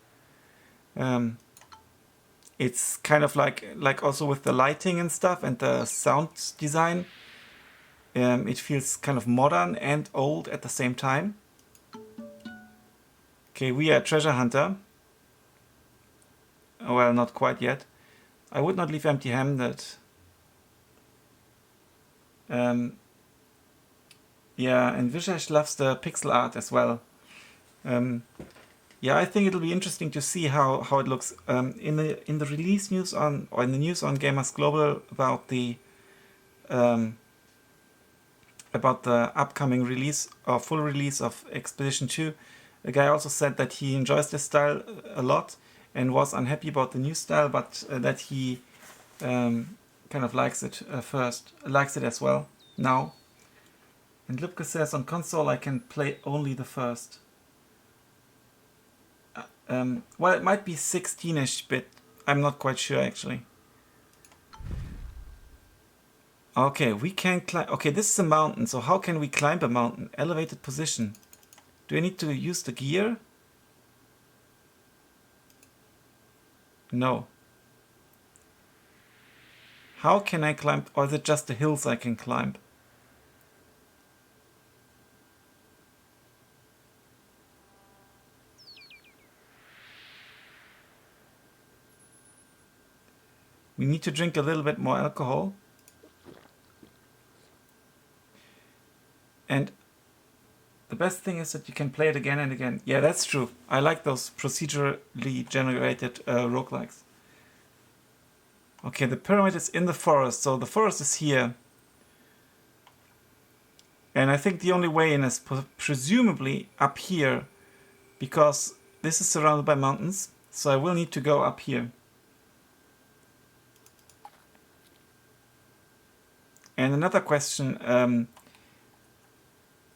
It's kind of like also with the lighting and stuff and the sound design. It feels kind of modern and old at the same time. Okay, we are treasure hunter. Well, not quite yet. I would not leave empty-handed. Yeah, and Vishesh loves the pixel art as well. Yeah, I think it'll be interesting to see how it looks. In the release news on, or in the news on Gamers Global about the upcoming release or full release of Expedition 2, the guy also said that he enjoys this style a lot and was unhappy about the new style, but that he kind of likes it likes it as well now. And Lübke says on console I can play only the first. Well, it might be 16-ish bit. I'm not quite sure actually. Okay, we can climb. Okay, this is a mountain. So how can we climb a mountain? Elevated position. Do I need to use the gear? No. How can I climb? Or is it just the hills I can climb? We need to drink a little bit more alcohol. And the best thing is that you can play it again and again. Yeah, that's true. I like those procedurally generated roguelikes. Okay, the pyramid is in the forest, so the forest is here. And I think the only way in is presumably up here, because this is surrounded by mountains, so I will need to go up here. And another question,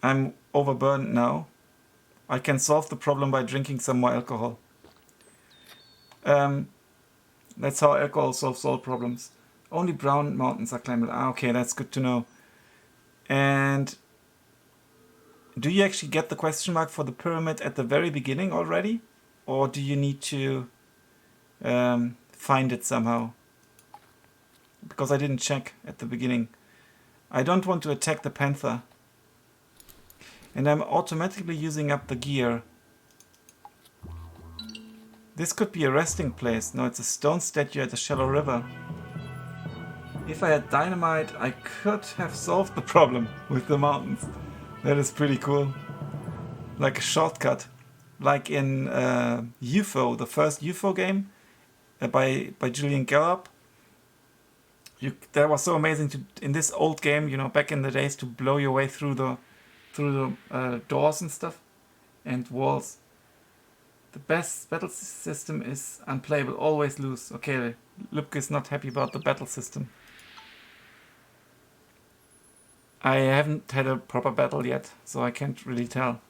I'm overburdened now. I can solve the problem by drinking some more alcohol. That's how alcohol solves all problems. Only brown mountains are climbable. Ah, okay, that's good to know. And do you actually get the question mark for the pyramid at the very beginning already? Or do you need to find it somehow? Because I didn't check at the beginning. I don't want to attack the panther. And I'm automatically using up the gear. This could be a resting place. No, it's a stone statue at a shallow river. If I had dynamite, I could have solved the problem with the mountains. That is pretty cool. Like a shortcut. Like in UFO, the first UFO game by Julian Gallup. That was so amazing to, in this old game, you know, back in the days, to blow your way through the doors and stuff and walls. The best battle system is unplayable, always lose. Okay, Lübke is not happy about the battle system. I haven't had a proper battle yet, so I can't really tell.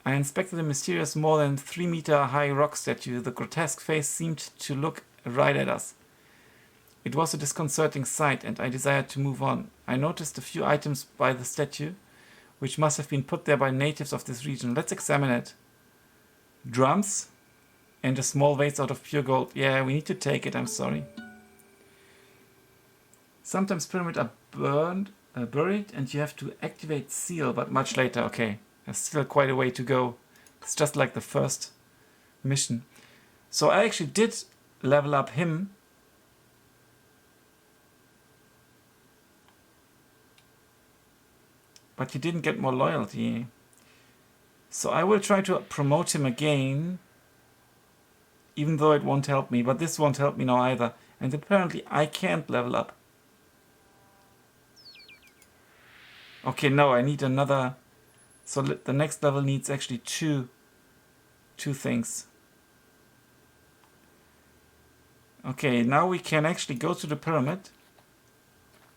I inspected a mysterious more than 3 meter high rock statue. The grotesque face seemed to look right at us. It was a disconcerting sight, and I desired to move on. I noticed a few items by the statue, which must have been put there by natives of this region. Let's examine it. Drums and a small vase out of pure gold. Yeah, we need to take it, I'm sorry. Sometimes pyramids are buried, and you have to activate seal, but much later. Okay, there's still quite a way to go. It's just like the first mission. So I actually did level up him. But he didn't get more loyalty. So I will try to promote him again. Even though it won't help me. But this won't help me now either. And apparently I can't level up. Okay, no, I need another. So the next level needs actually two things. Okay, now we can actually go to the pyramid.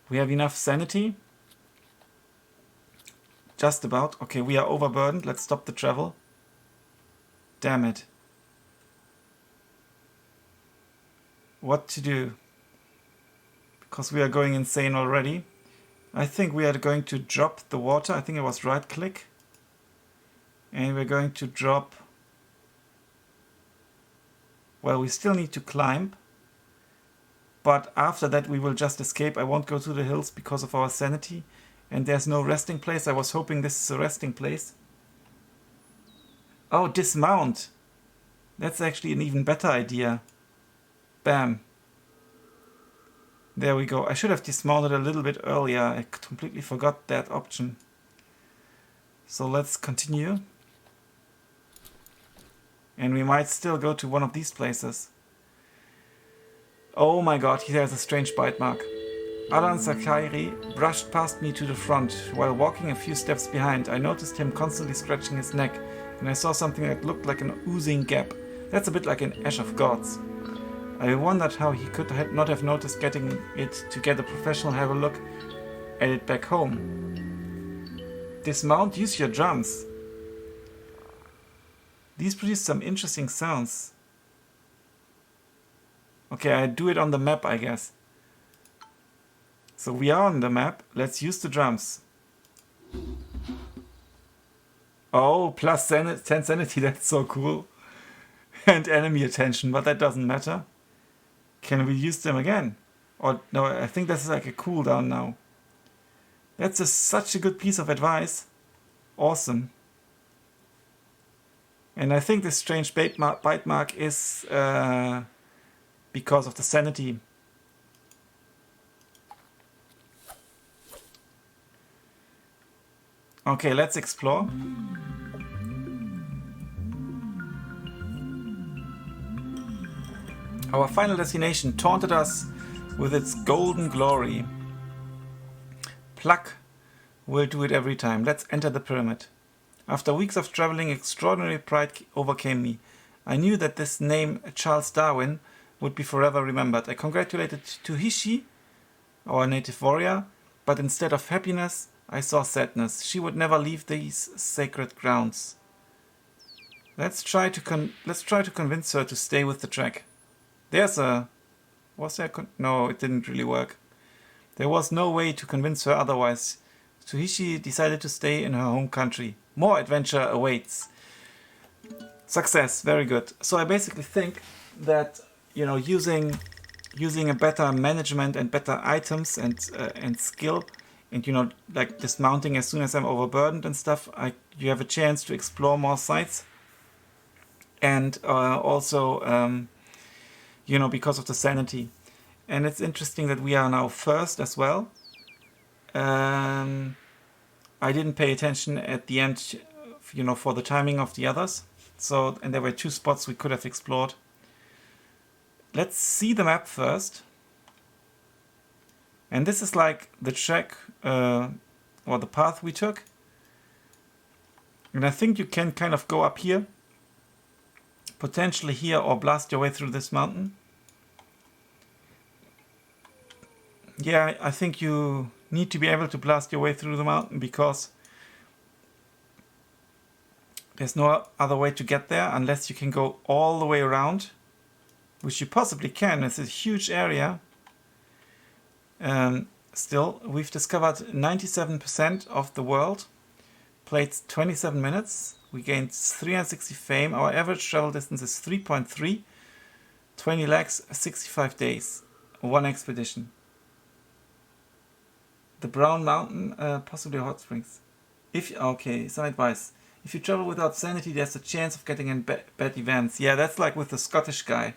We have enough sanity. Just about. Okay, we are overburdened. Let's stop the travel. Damn it. What to do? Because we are going insane already. I think we are going to drop the water. I think it was right click. And we're going to drop... Well, we still need to climb. But after that we will just escape. I won't go to the hills because of our sanity. And there's no resting place. I was hoping this is a resting place. Oh, dismount. That's actually an even better idea. Bam. There we go. I should have dismounted a little bit earlier. I completely forgot that option. So let's continue. And we might still go to one of these places. Oh my god, he has a strange bite mark. Alan Zakairi brushed past me to the front. While walking a few steps behind, I noticed him constantly scratching his neck, and I saw something that looked like an oozing gap. That's a bit like an Ash of Gods. I wondered how he could not have noticed getting it to get a professional have a look at it back home. Dismount, use your drums. These produce some interesting sounds. Okay, I do it on the map, I guess. So we are on the map. Let's use the drums. Oh, plus 10 sanity. That's so cool. And enemy attention, but that doesn't matter. Can we use them again? Or no, I think this is like a cooldown now. That's such a good piece of advice. Awesome. And I think this strange bite mark is because of the sanity. Okay, let's explore. Our final destination taunted us with its golden glory. Pluck will do it every time. Let's enter the pyramid. After weeks of traveling, extraordinary pride overcame me. I knew that this name, Charles Darwin, would be forever remembered. I congratulated Tuhishi, our native warrior, but instead of happiness, I saw sadness. She would never leave these sacred grounds. Let's try to convince her to stay with the track. There's a... Was there... No, it didn't really work. There was no way to convince her otherwise. Tsuhishi decided to stay in her home country. More adventure awaits. Success, very good. So I basically think that, you know, using a better management and better items and skill, and, you know, like dismounting as soon as I'm overburdened and stuff, you have a chance to explore more sites. And also, you know, because of the sanity. And it's interesting that we are now first as well. I didn't pay attention at the end, you know, for the timing of the others. So, and there were 2 spots we could have explored. Let's see the map first. And this is like the track or the path we took. And I think you can kind of go up here, potentially here, or blast your way through this mountain. Yeah, I think you need to be able to blast your way through the mountain because there's no other way to get there unless you can go all the way around, which you possibly can. It's a huge area. Still, we've discovered 97% of the world, played 27 minutes, we gained 360 fame, our average travel distance is 3.3, 20 lakhs, 65 days, 1 expedition. The Brown Mountain, possibly hot springs. Okay, some advice. If you travel without sanity, there's a chance of getting in bad events. Yeah, that's like with the Scottish guy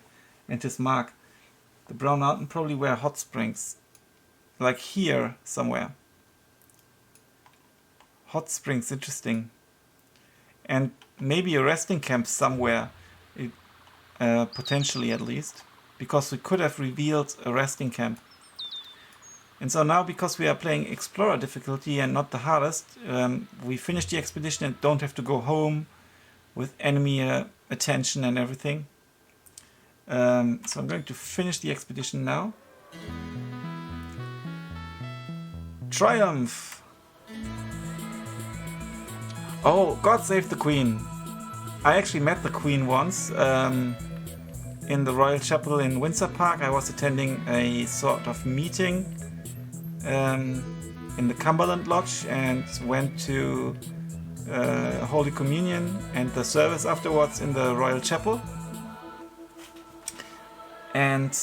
and his mark. The Brown Mountain probably were hot springs. Like here, somewhere. Hot springs, interesting. And maybe a resting camp somewhere, potentially at least. Because we could have revealed a resting camp. And so now, because we are playing Explorer difficulty and not the hardest, we finish the expedition and don't have to go home with enemy attention and everything. So I'm going to finish the expedition now. Triumph! Oh, God save the Queen! I actually met the Queen once in the Royal Chapel in Windsor Park. I was attending a sort of meeting in the Cumberland Lodge and went to Holy Communion and the service afterwards in the Royal Chapel. And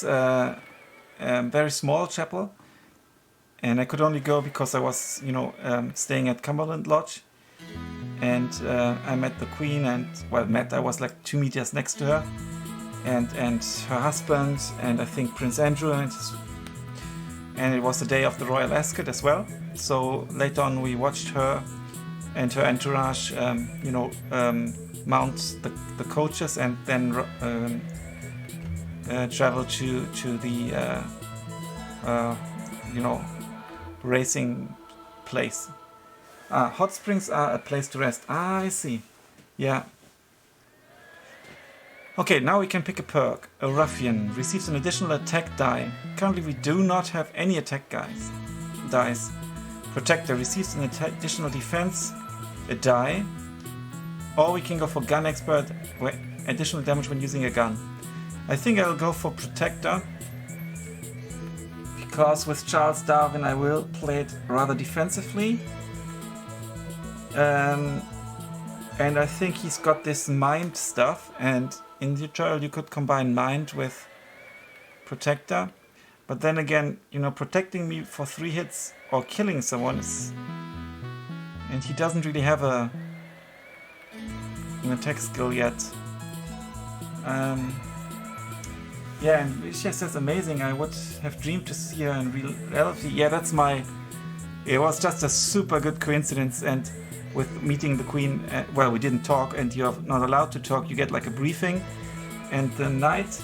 very small chapel, and I could only go because I was, you know, staying at Cumberland Lodge. And I met the Queen, and I was like 2 meters next to her, and her husband, and I think Prince Andrew, and it was the day of the Royal Ascot as well. So later on we watched her and her entourage, you know, mount the coaches and then travel to the you know, racing place. Hot springs are a place to rest. I see. Yeah. Okay, now we can pick a perk. A ruffian receives an additional attack die. Currently we do not have any attack dice. Protector receives an additional defense, a die. Or we can go for gun expert, where additional damage when using a gun. I think I'll go for Protector, because with Charles Darwin I will play it rather defensively. And I think he's got this mind stuff, and in the tutorial you could combine mind with Protector. But then again, you know, protecting me for 3 hits or killing someone is... And he doesn't really have an attack skill yet. Yeah, and it's just as amazing. I would have dreamed to see her in reality. Yeah, that's my... It was just a super good coincidence, and with meeting the Queen, well, we didn't talk, and you're not allowed to talk. You get like a briefing, and the night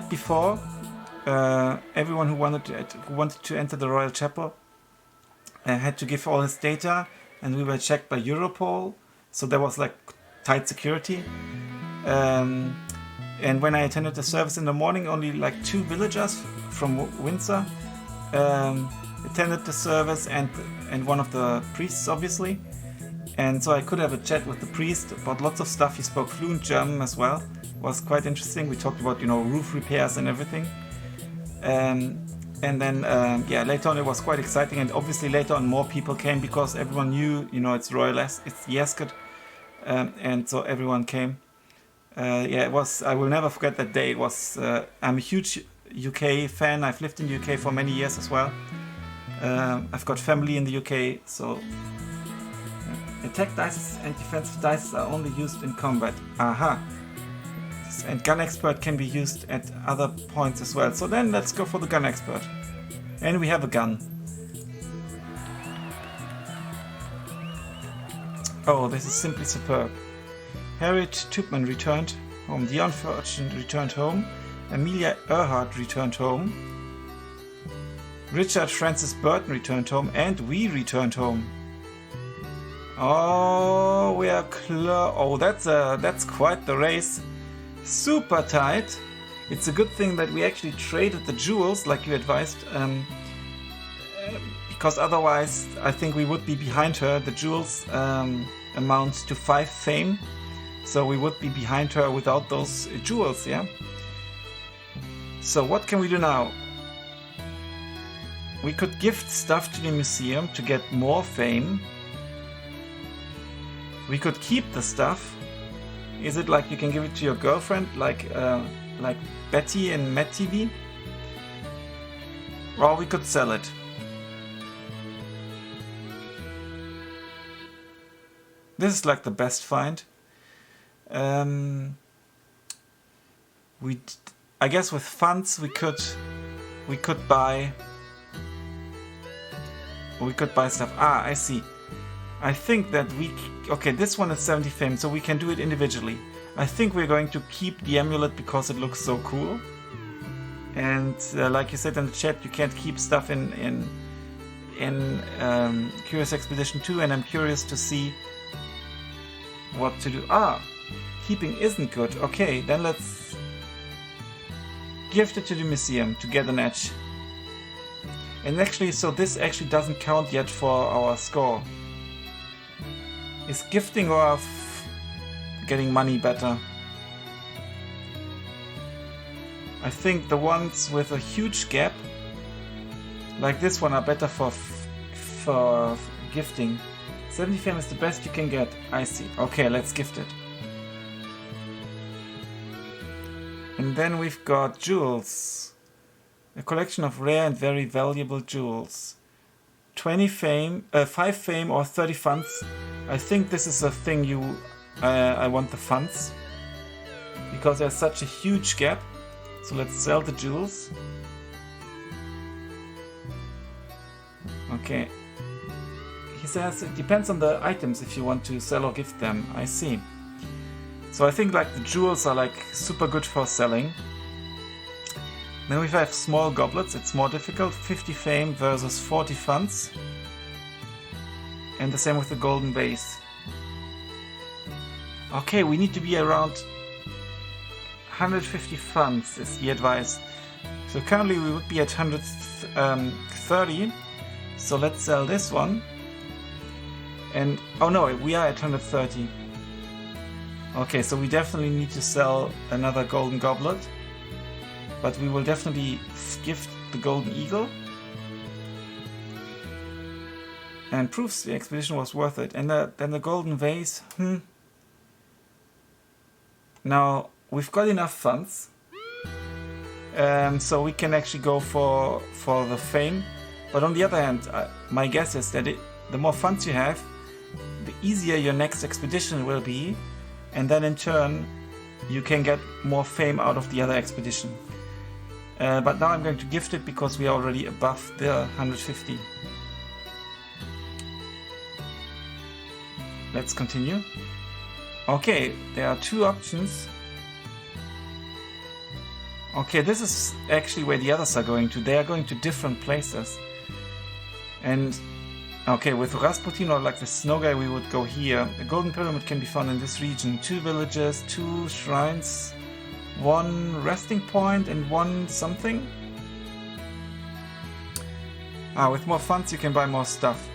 before, everyone who wanted to enter the Royal Chapel had to give all his data, and we were checked by Europol, so there was like tight security. And when I attended the service in the morning, only like 2 villagers from Windsor attended the service, and one of the priests, obviously. And so I could have a chat with the priest about lots of stuff. He spoke fluent German as well. It was quite interesting. We talked about, you know, roof repairs and everything. And then, yeah, later on it was quite exciting, and obviously later on more people came because everyone knew, you know, it's it's Yescott, and so everyone came. Yeah, it was. I will never forget that day. It was. I'm a huge UK fan. I've lived in the UK for many years as well. I've got family in the UK, so attack dice and defensive dice are only used in combat. Aha. And gun expert can be used at other points as well. So then let's go for the gun expert. And we have a gun. Oh, this is simply superb. Harriet Tubman returned home. Dion Fortune returned home. Amelia Earhart returned home. Richard Francis Burton returned home. And we returned home. Oh, we are close. Oh, that's quite the race. Super tight. It's a good thing that we actually traded the jewels like you advised, because otherwise I think we would be behind her. The jewels amount to 5 fame, so we would be behind her without those jewels, yeah? So what can we do now? We could gift stuff to the museum to get more fame. We could keep the stuff. Is it like you can give it to your girlfriend, like Betty in Met TV? Or we could sell it. This is like the best find. I guess with funds we could buy stuff. Ah, I see. I think that okay, this one is 70 fame, so we can do it individually. I think we're going to keep the amulet because it looks so cool. And like you said in the chat, you can't keep stuff in Curious Expedition 2, and I'm curious to see what to do. Ah, keeping isn't good. Okay, then let's gift it to the museum to get an edge. And actually, so this actually doesn't count yet for our score. Is gifting or getting money better? I think the ones with a huge gap, like this one, are better for gifting. 70 fame is the best you can get. I see. Okay, let's gift it. And then we've got jewels. A collection of rare and very valuable jewels. 20 fame, 5 fame or 30 funds. I think this is a thing I want the funds, because there's such a huge gap. So let's sell the jewels. Okay. He says it depends on the items if you want to sell or gift them. I see. So I think like the jewels are like super good for selling. Then we have small goblets. It's more difficult. 50 fame versus 40 funds. And the same with the golden base. Okay, we need to be around 150 funds is the advice. So currently we would be at 130. So let's sell this one. And oh no, we are at 130. Okay, so we definitely need to sell another golden goblet. But we will definitely gift the golden eagle. And proves the expedition was worth it. And then the golden vase. Now we've got enough funds, so we can actually go for the fame. But on the other hand, my guess is that the more funds you have, the easier your next expedition will be, and then in turn you can get more fame out of the other expedition. But now I'm going to gift it because we are already above the 150. Let's continue. Okay, there are 2 options. Okay, this is actually where the others are going to. They are going to different places. And okay, with Rasputin or like the snow guy, we would go here. A golden pyramid can be found in this region. 2 villages, 2 shrines, 1 resting point, and 1 something. With more funds you can buy more stuff.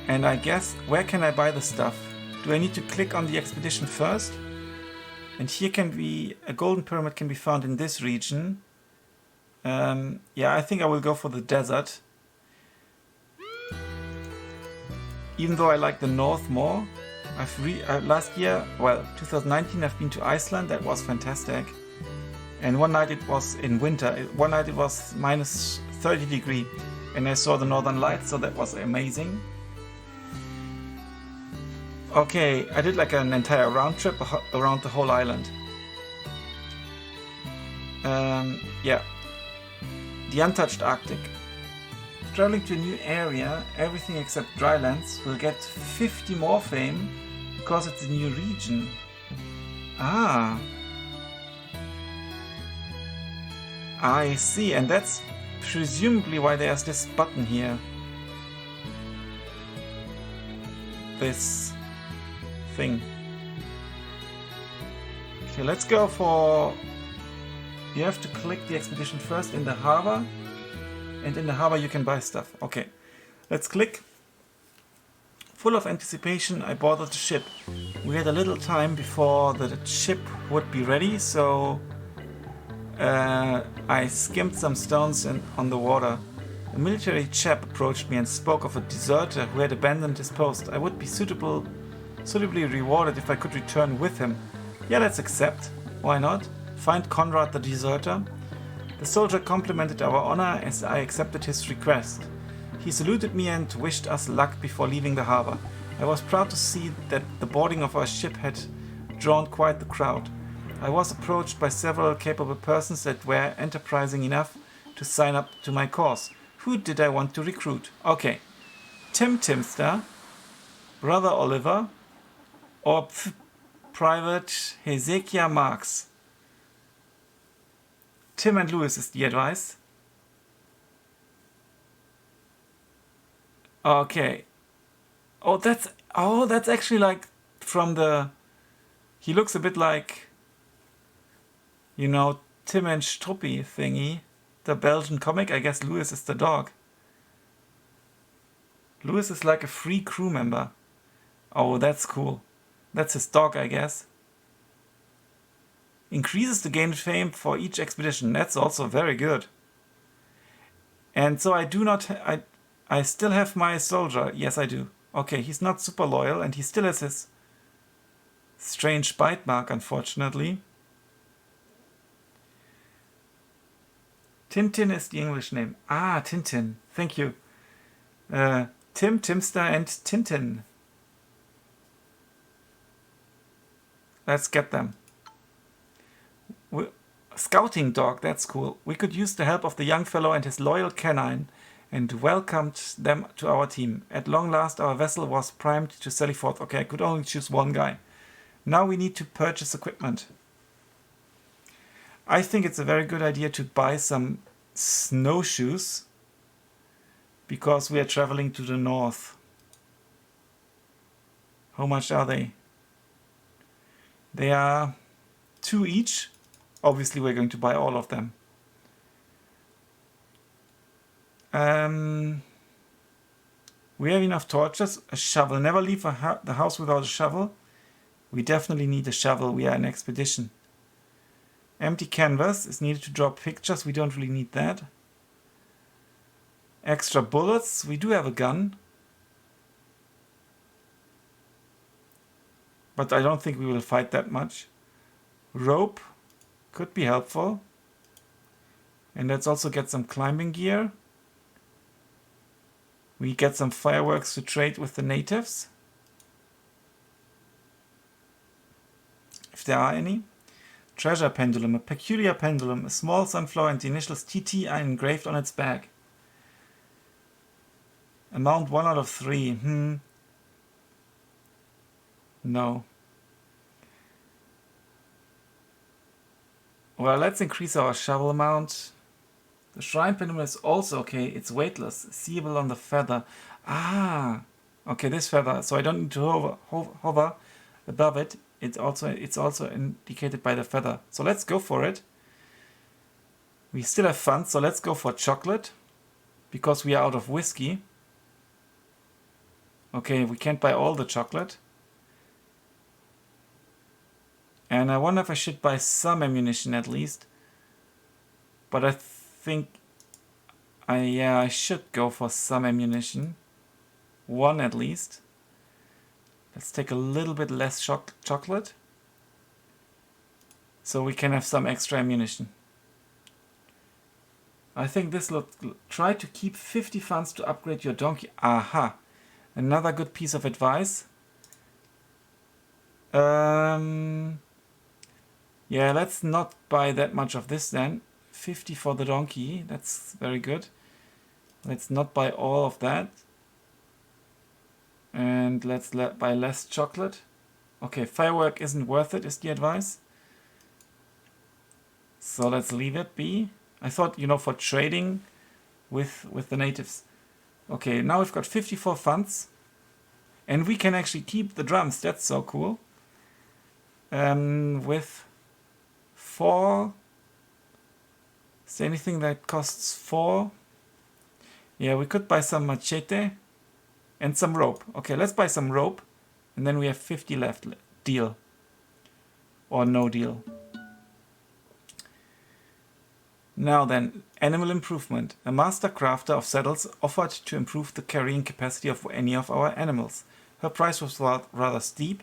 And I guess, where can I buy the stuff? Do I need to click on the expedition first? And here can be, a golden pyramid can be found in this region. Yeah, I think I will go for the desert. Even though I like the north more. Last year, well, 2019, I've been to Iceland. That was fantastic. And one night it was in winter. One night it was minus 30 degree, and I saw the northern lights, so that was amazing. Okay, I did like an entire round trip around the whole island. Yeah. The untouched Arctic. Traveling to a new area, everything except drylands, will get 50 more fame because it's a new region. Ah. I see, and that's presumably why there's this button here. This thing. Okay, let's go for... You have to click the expedition first in the harbor, and in the harbor you can buy stuff. Okay, let's click. Full of anticipation, I boarded the ship. We had a little time before the ship would be ready, so I skimmed some stones on the water. A military chap approached me and spoke of a deserter who had abandoned his post. I would be suitably rewarded if I could return with him. Yeah, let's accept. Why not? Find Conrad the deserter. The soldier complimented our honor as I accepted his request. He saluted me and wished us luck before leaving the harbor. I was proud to see that the boarding of our ship had drawn quite the crowd. I was approached by several capable persons that were enterprising enough to sign up to my cause. Who did I want to recruit? Okay. Tim Timster, Brother Oliver, or Private Hezekiah Marks. Tim and Lewis is the advice. Okay. Oh, that's actually like from the... He looks a bit like, you know, Tim and Struppi thingy. The Belgian comic. I guess Lewis is the dog. Lewis is like a free crew member. Oh, that's cool. That's his dog, I guess. Increases the game's fame for each expedition. That's also very good. And so I still have my soldier. Yes, I do. Okay, he's not super loyal and he still has his strange bite mark, unfortunately. Tintin is the English name. Ah, Tintin. Thank you. Tim, Timster, and Tintin. Let's get them. Scouting dog, that's cool. We could use the help of the young fellow and his loyal canine and welcomed them to our team. At long last, our vessel was primed to sally forth. Okay, I could only choose one guy. Now we need to purchase equipment. I think it's a very good idea to buy some snowshoes because we are traveling to the north. How much are they? They are 2 each. Obviously, we're going to buy all of them. We have enough torches, a shovel. Never leave the house without a shovel. We definitely need a shovel. We are an expedition. Empty canvas is needed to draw pictures. We don't really need that. Extra bullets. We do have a gun. But I don't think we will fight that much. Rope could be helpful. And let's also get some climbing gear. We get some fireworks to trade with the natives. If there are any. Treasure pendulum, a peculiar pendulum, a small sunflower and the initials TT are engraved on its back. Amount 1 out of 3. No. Well, let's increase our shovel amount. The shrine pendulum is also okay. It's weightless, seeable on the feather. Ah, okay, this feather. So I don't need to hover above it. It's also indicated by the feather. So let's go for it. We still have funds, so let's go for chocolate because we are out of whiskey. Okay, we can't buy all the chocolate. And I wonder if I should buy some ammunition at least. But I think I should go for some ammunition. One at least. Let's take a little bit less chocolate. So we can have some extra ammunition. I think this will try to keep 50 funds to upgrade your donkey. Aha! Another good piece of advice. Yeah, let's not buy that much of this then. 50 for the donkey. That's very good. Let's not buy all of that. And let's buy less chocolate. Okay, firework isn't worth it, is the advice. So let's leave it be. I thought, you know, for trading with the natives. Okay, now we've got 54 funds. And we can actually keep the drums. That's so cool. With 4. Is there anything that costs 4? Yeah, we could buy some machete and some rope. Okay, let's buy some rope. And then we have 50 left. Deal. Or no deal. Now then, animal improvement. A master crafter of saddles offered to improve the carrying capacity of any of our animals. Her price was rather steep,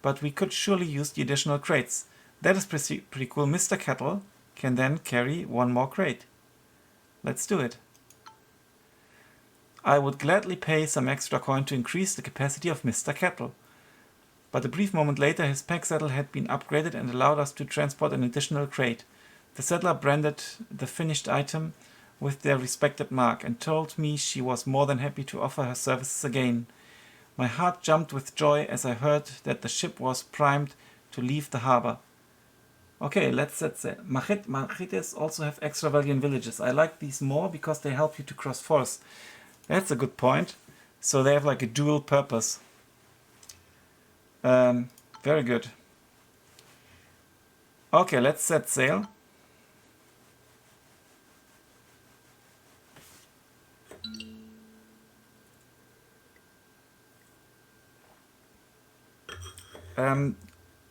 but we could surely use the additional crates. That is pretty cool. Mr. Cattle can then carry one more crate. Let's do it. I would gladly pay some extra coin to increase the capacity of Mr. Cattle. But a brief moment later, his pack saddle had been upgraded and allowed us to transport an additional crate. The settler branded the finished item with their respected mark and told me she was more than happy to offer her services again. My heart jumped with joy as I heard that the ship was primed to leave the harbor. Okay, let's set sail. Machetes also have extra value in villages. I like these more because they help you to cross forests. That's a good point. So they have like a dual purpose. Very good. Okay, let's set sail.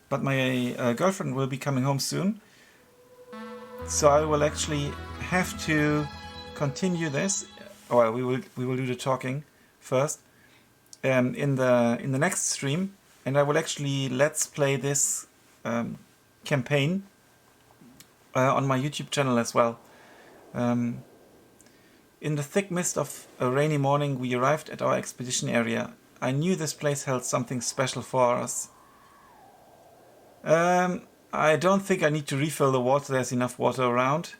But my girlfriend will be coming home soon, so I will actually have to continue this. Or we will do the talking first in the next stream, and I will actually let's play this campaign on my YouTube channel as well. In the thick mist of a rainy morning, we arrived at our expedition area. I knew this place held something special for us. I don't think I need to refill the water. There's enough water around.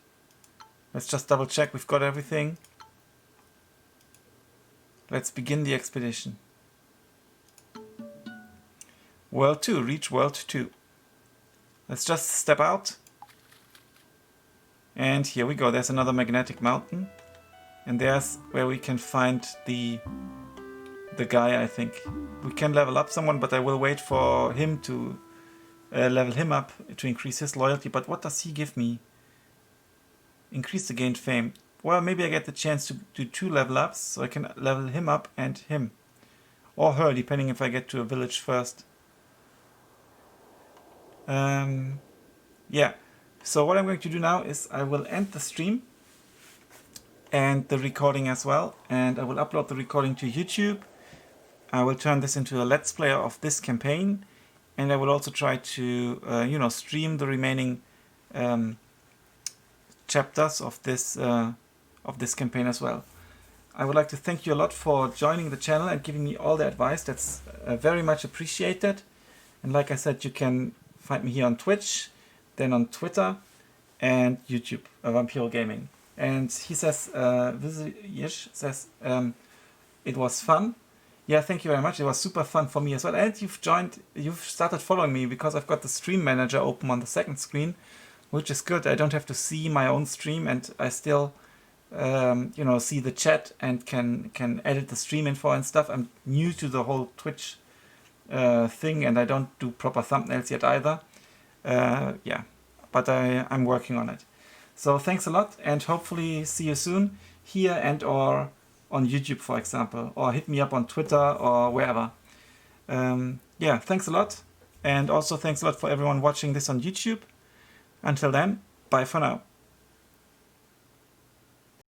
Let's just double check we've got everything. Let's begin the expedition. World 2, reach World 2. Let's just step out. And here we go. There's another magnetic mountain. And there's where we can find the guy, I think. We can level up someone, but I will wait for him to level him up to increase his loyalty. But what does he give me? Increase the gained fame. Well, maybe I get the chance to do 2 level ups, so I can level him up and him. Or her, depending if I get to a village first. Yeah, so what I'm going to do now is I will end the stream and the recording as well, and I will upload the recording to YouTube. I will turn this into a let's play of this campaign, and I will also try to stream the remaining chapters of this campaign as well. I would like to thank you a lot for joining the channel and giving me all the advice. That's very much appreciated. And like I said, you can find me here on Twitch, then on Twitter and YouTube, Vampiro Gaming. And he says, Yish says, it was fun. Yeah, thank you very much. It was super fun for me as well. And you've started following me because I've got the stream manager open on the second screen, which is good. I don't have to see my own stream, and I still, see the chat and can edit the stream info and stuff. I'm new to the whole Twitch thing, and I don't do proper thumbnails yet either. But I'm working on it. So thanks a lot, and hopefully see you soon here and or on YouTube, for example, or hit me up on Twitter or wherever. Thanks a lot, and also thanks a lot for everyone watching this on YouTube. Until then, bye for now.